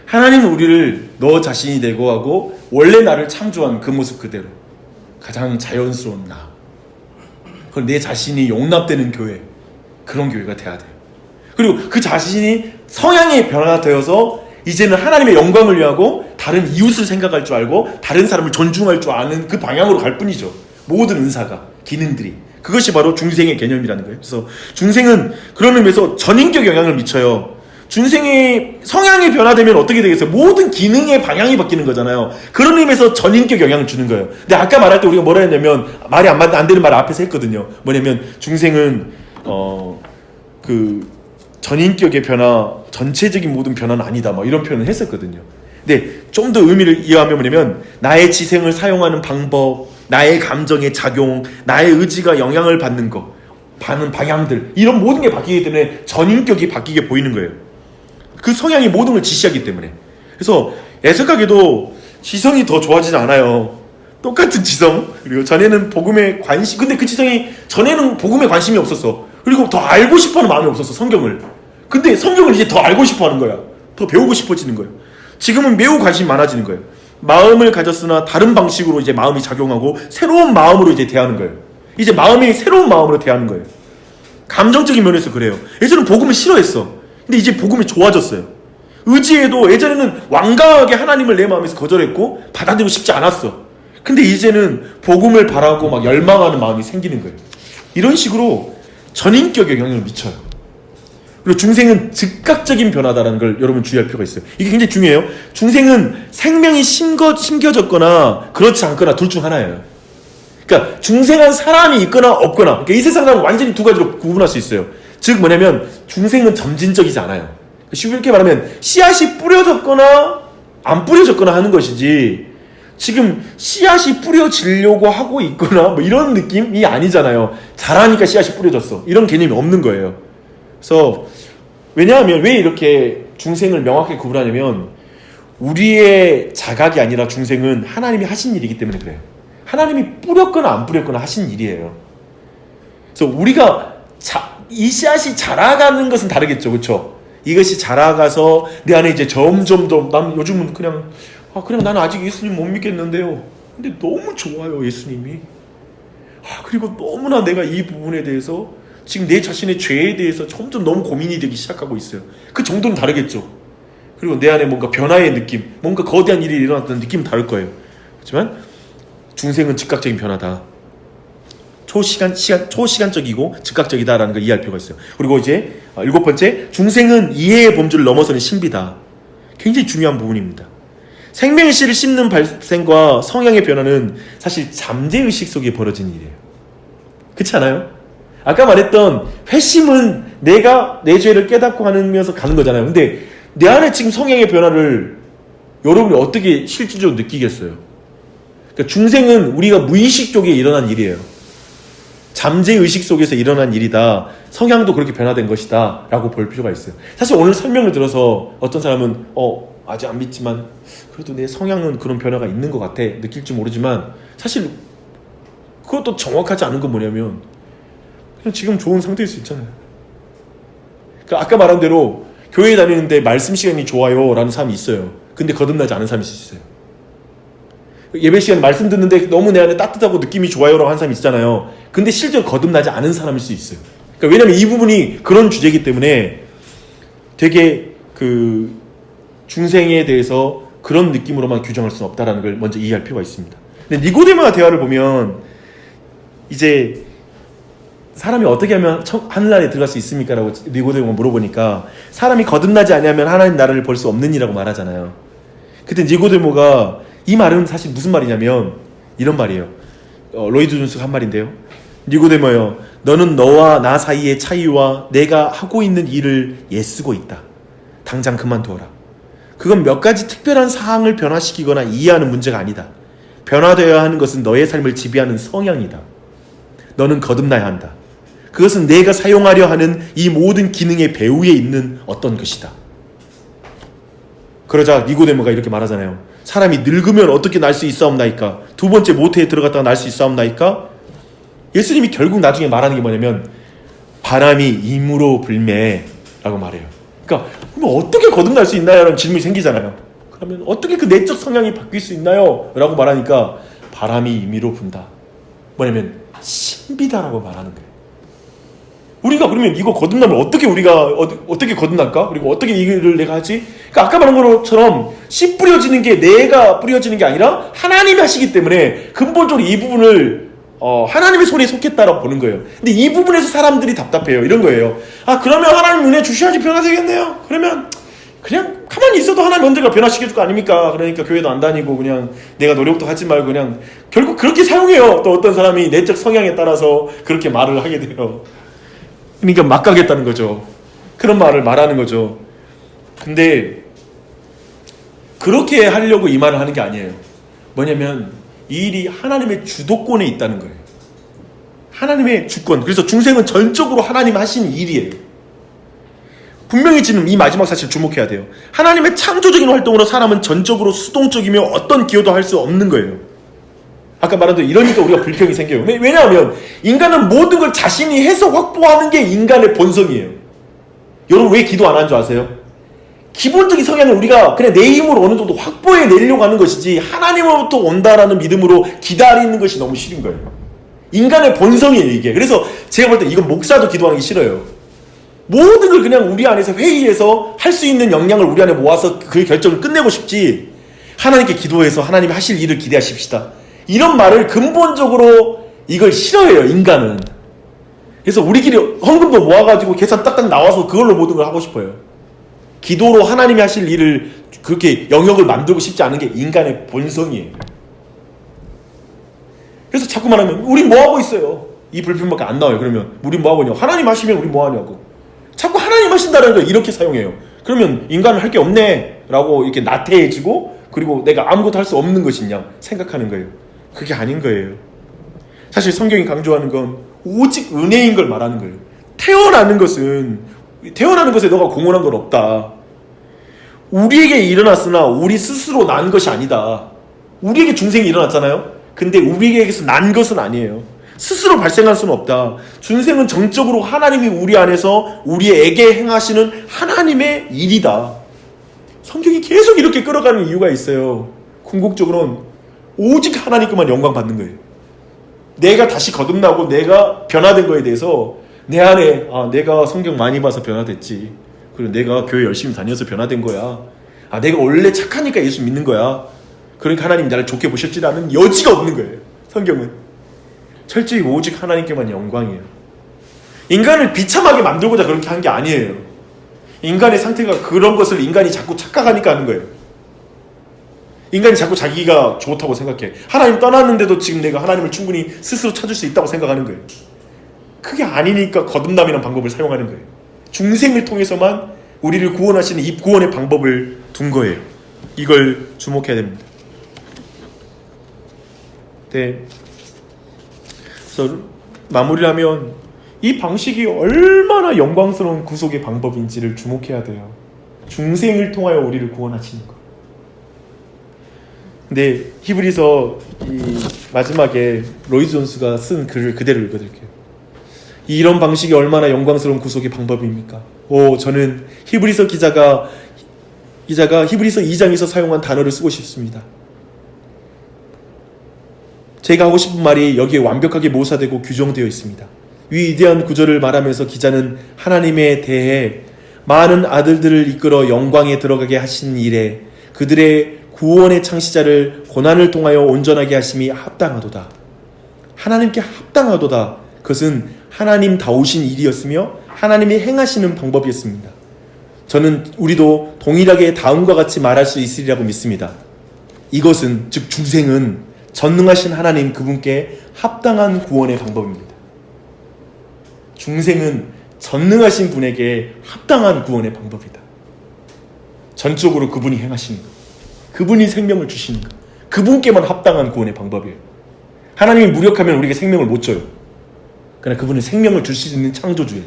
하나님은 우리를 너 자신이 되고 하고 원래 나를 창조한 그 모습 그대로 가장 자연스러운 나. 그걸 내 자신이 용납되는 교회, 그런 교회가 돼야 돼요. 그리고 그 자신이 성향이 변화되어서 이제는 하나님의 영광을 위하고 다른 이웃을 생각할 줄 알고 다른 사람을 존중할 줄 아는 그 방향으로 갈 뿐이죠. 모든 은사가, 기능들이. 그것이 바로 중생의 개념이라는 거예요. 그래서 중생은 그런 의미에서 전인격 영향을 미쳐요. 중생의 성향이 변화되면 어떻게 되겠어요? 모든 기능의 방향이 바뀌는 거잖아요. 그런 의미에서 전인격 영향을 주는 거예요. 근데 아까 말할 때 우리가 뭐라 했냐면 말이 안 되는 말 앞에서 했거든요. 뭐냐면 중생은 그 전인격의 변화, 전체적인 모든 변화는 아니다. 막 이런 표현을 했었거든요. 근데 좀 더 의미를 이해하면 뭐냐면 나의 지생을 사용하는 방법, 나의 감정의 작용, 나의 의지가 영향을 받는 거, 받는 방향들, 이런 모든 게 바뀌기 때문에 전인격이 바뀌게 보이는 거예요. 그 성향이 모든 걸 지시하기 때문에. 그래서 애석하게도 지성이 더 좋아지지 않아요. 똑같은 지성. 그리고 전에는 복음에 관심, 근데 그 지성이 전에는 복음에 관심이 없었어. 그리고 더 알고 싶어하는 마음이 없었어, 성경을. 근데 성경을 이제 더 알고 싶어하는 거야. 더 배우고 싶어지는 거예요. 지금은 매우 관심이 많아지는 거예요. 마음을 가졌으나 다른 방식으로 이제 마음이 작용하고 새로운 마음으로 이제 대하는 거예요. 이제 마음이 새로운 마음으로 대하는 거예요. 감정적인 면에서 그래요. 예전에는 복음을 싫어했어. 근데 이제 복음이 좋아졌어요. 의지에도 예전에는 완강하게 하나님을 내 마음에서 거절했고 받아들이고 싶지 않았어. 근데 이제는 복음을 바라고 막 열망하는 마음이 생기는 거예요. 이런 식으로 전인격에 영향을 미쳐요. 그리고 중생은 즉각적인 변화다라는 걸 여러분 주의할 필요가 있어요. 이게 굉장히 중요해요. 중생은 생명이 심겨졌거나 그렇지 않거나 둘 중 하나예요. 그러니까 중생한 사람이 있거나 없거나, 그러니까 이 세상 사람은 완전히 두 가지로 구분할 수 있어요. 즉 뭐냐면 중생은 점진적이지 않아요. 쉽게 말하면 씨앗이 뿌려졌거나 안 뿌려졌거나 하는 것이지, 지금 씨앗이 뿌려지려고 하고 있거나 뭐 이런 느낌이 아니잖아요. 자라니까 씨앗이 뿌려졌어, 이런 개념이 없는 거예요. 그래서 왜냐하면 왜 이렇게 중생을 명확하게 구분하냐면 우리의 자각이 아니라 중생은 하나님이 하신 일이기 때문에 그래요. 하나님이 뿌렸거나 안 뿌렸거나 하신 일이에요. 그래서 우리가 이 씨앗이 자라가는 것은 다르겠죠, 그렇죠? 이것이 자라가서 내 안에 이제 점점 더, 난 요즘은 그냥 나는 아직 예수님 못 믿겠는데요. 근데 너무 좋아요, 예수님이. 그리고 너무나 내가 이 부분에 대해서 지금 내 자신의 죄에 대해서 점점 너무 고민이 되기 시작하고 있어요. 그 정도는 다르겠죠. 그리고 내 안에 뭔가 변화의 느낌, 뭔가 거대한 일이 일어났다는 느낌은 다를 거예요. 하지만 중생은 즉각적인 변화다. 초시간적이고 즉각적이다라는 걸 이해할 필요가 있어요. 그리고 이제 7번째, 중생은 이해의 범주를 넘어서는 신비다. 굉장히 중요한 부분입니다. 생명의 씨를 씹는 발생과 성향의 변화는 사실 잠재의식 속에 벌어진 일이에요. 그렇지 않아요? 아까 말했던 회심은 내가 내 죄를 깨닫고 하면서 가는 거잖아요. 근데 내 안에 지금 성향의 변화를 여러분이 어떻게 실질적으로 느끼겠어요? 그러니까 중생은 우리가 무의식 쪽에 일어난 일이에요. 잠재의식 속에서 일어난 일이다. 성향도 그렇게 변화된 것이다 라고 볼 필요가 있어요. 사실 오늘 설명을 들어서 어떤 사람은 아직 안 믿지만 그래도 내 성향은 그런 변화가 있는 것 같아 느낄지 모르지만, 사실 그것도 정확하지 않은 건 뭐냐면 그냥 지금 좋은 상태일 수 있잖아요. 그러니까 아까 말한 대로 교회 다니는데 말씀 시간이 좋아요 라는 사람이 있어요. 근데 거듭나지 않은 사람이 있어요. 예배 시간에 말씀 듣는데 너무 내 안에 따뜻하고 느낌이 좋아요 라고 하는 사람이 있잖아요. 근데 실제로 거듭나지 않은 사람일 수 있어요. 그러니까 왜냐면 이 부분이 그런 주제이기 때문에 되게 그 중생에 대해서 그런 느낌으로만 규정할 수는 없다는 걸 먼저 이해할 필요가 있습니다. 근데 니고데모와 대화를 보면 이제 사람이 어떻게 하면 하늘나라에 들어갈 수 있습니까? 라고 니고데모가 물어보니까 사람이 거듭나지 않으면 하나님 나라를 볼 수 없는 이라고 말하잖아요. 그때 니고데모가 이 말은 사실 무슨 말이냐면 이런 말이에요. 로이드 존스가 한 말인데요. 니고데모여, 너는 너와 나 사이의 차이와 내가 하고 있는 일을 애쓰고 있다. 당장 그만두어라. 그건 몇 가지 특별한 사항을 변화시키거나 이해하는 문제가 아니다. 변화되어야 하는 것은 너의 삶을 지배하는 성향이다. 너는 거듭나야 한다. 그것은 내가 사용하려 하는 이 모든 기능의 배후에 있는 어떤 것이다. 그러자 니고데모가 이렇게 말하잖아요. 사람이 늙으면 어떻게 날 수 있사옵나이까? 두 번째 모태에 들어갔다가 날 수 있사옵나이까? 예수님이 결국 나중에 말하는 게 뭐냐면 바람이 임으로 불매 라고 말해요. 그러니까 그럼 어떻게 거듭날 수 있나요? 라는 질문이 생기잖아요. 그러면 어떻게 그 내적 성향이 바뀔 수 있나요? 라고 말하니까 바람이 임의로 분다. 뭐냐면 신비다라고 말하는 거예요. 우리가 그러면 이거 거듭나면 어떻게 거듭날까? 그리고 어떻게 이 일을 내가 하지? 그러니까 아까 말한 것처럼 씨 뿌려지는 게 내가 뿌려지는 게 아니라 하나님이 하시기 때문에 근본적으로 이 부분을 하나님의 손에 속했다라고 보는 거예요. 근데 이 부분에서 사람들이 답답해요. 이런 거예요. 그러면 하나님 은혜 주셔야지 변화되겠네요. 그러면 그냥 가만히 있어도 하나님 언젠가 변화시켜줄 거 아닙니까? 그러니까 교회도 안 다니고 그냥 내가 노력도 하지 말고 그냥 결국 그렇게 사용해요. 또 어떤 사람이 내적 성향에 따라서 그렇게 말을 하게 돼요. 그러니까 막 가겠다는 거죠. 그런 말을 말하는 거죠. 근데 그렇게 하려고 이 말을 하는 게 아니에요. 뭐냐면 이 일이 하나님의 주도권에 있다는 거예요. 하나님의 주권. 그래서 중생은 전적으로 하나님 하신 일이에요. 분명히 지금 이 마지막 사실 주목해야 돼요. 하나님의 창조적인 활동으로 사람은 전적으로 수동적이며 어떤 기여도 할 수 없는 거예요. 아까 말한 대로 이러니까 우리가 불평이 생겨요. 왜냐하면 인간은 모든 걸 자신이 해서 확보하는 게 인간의 본성이에요. 여러분 왜 기도 안 하는 줄 아세요? 기본적인 성향은 우리가 그냥 내 힘으로 어느 정도 확보해 내려고 하는 것이지 하나님으로부터 온다라는 믿음으로 기다리는 것이 너무 싫은 거예요. 인간의 본성이에요 이게. 그래서 제가 볼 때 이건 목사도 기도하는 게 싫어요. 모든 걸 그냥 우리 안에서 회의해서 할 수 있는 역량을 우리 안에 모아서 그 결정을 끝내고 싶지, 하나님께 기도해서 하나님이 하실 일을 기대하십시다, 이런 말을 근본적으로 이걸 싫어해요 인간은. 그래서 우리끼리 헌금도 모아가지고 계산 딱딱 나와서 그걸로 모든 걸 하고 싶어요. 기도로 하나님이 하실 일을 그렇게 영역을 만들고 싶지 않은 게 인간의 본성이에요. 그래서 자꾸 말하면 우리 뭐하고 있어요, 이 불평밖에 안 나와요. 그러면 우리 뭐하고 있냐고, 하나님 하시면 우리 뭐하냐고. 자꾸 하나님 하신다는 걸 이렇게 사용해요. 그러면 인간은 할 게 없네 라고 이렇게 나태해지고, 그리고 내가 아무것도 할 수 없는 것이냐 생각하는 거예요. 그게 아닌 거예요. 사실 성경이 강조하는 건 오직 은혜인 걸 말하는 거예요. 태어나는 것에 너가 공헌한 건 없다. 우리에게 일어났으나 우리 스스로 난 것이 아니다. 우리에게 중생이 일어났잖아요. 근데 우리에게서 난 것은 아니에요. 스스로 발생할 수는 없다. 중생은 정적으로 하나님이 우리 안에서 우리에게 행하시는 하나님의 일이다. 성경이 계속 이렇게 끌어가는 이유가 있어요. 궁극적으로는 오직 하나님께만 영광 받는 거예요. 내가 다시 거듭나고 내가 변화된 거에 대해서 내 안에 내가 성경 많이 봐서 변화됐지, 그리고 내가 교회 열심히 다녀서 변화된 거야, 내가 원래 착하니까 예수 믿는 거야, 그러니까 하나님 나를 좋게 보셨지라는 여지가 없는 거예요. 성경은 철저히 오직 하나님께만 영광이에요. 인간을 비참하게 만들고자 그렇게 한 게 아니에요. 인간의 상태가 그런 것을 인간이 자꾸 착각하니까 하는 거예요. 인간이 자꾸 자기가 좋다고 생각해. 하나님 떠났는데도 지금 내가 하나님을 충분히 스스로 찾을 수 있다고 생각하는 거예요. 그게 아니니까 거듭남이라는 방법을 사용하는 거예요. 중생을 통해서만 우리를 구원하시는 이 구원의 방법을 둔 거예요. 이걸 주목해야 됩니다. 네. 그래서 마무리를 하면 이 방식이 얼마나 영광스러운 구속의 방법인지를 주목해야 돼요. 중생을 통하여 우리를 구원하시는 것. 근데 히브리서 이 마지막에 로이드 존스가 쓴 글을 그대로 읽어드릴게요. 이런 방식이 얼마나 영광스러운 구속의 방법입니까? 저는 히브리서 기자가 히브리서 2장에서 사용한 단어를 쓰고 싶습니다. 제가 하고 싶은 말이 여기에 완벽하게 모사되고 규정되어 있습니다. 위대한 구절을 말하면서 기자는 하나님에 대해 많은 아들들을 이끌어 영광에 들어가게 하신 일에 그들의 구원의 창시자를 고난을 통하여 온전하게 하심이 합당하도다. 하나님께 합당하도다. 그것은 하나님다우신 일이었으며 하나님이 행하시는 방법이었습니다. 저는 우리도 동일하게 다음과 같이 말할 수 있으리라고 믿습니다. 이것은 즉 중생은 전능하신 하나님 그분께 합당한 구원의 방법입니다. 중생은 전능하신 분에게 합당한 구원의 방법이다. 전적으로 그분이 행하시는 것, 그분이 생명을 주시는 것, 그분께만 합당한 구원의 방법이에요. 하나님이 무력하면 우리에게 생명을 못 줘요. 그러나 그분은 생명을 줄 수 있는 창조주예요.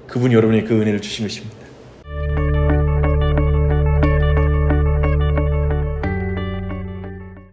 그분이 여러분에게 그 은혜를 주신 것입니다.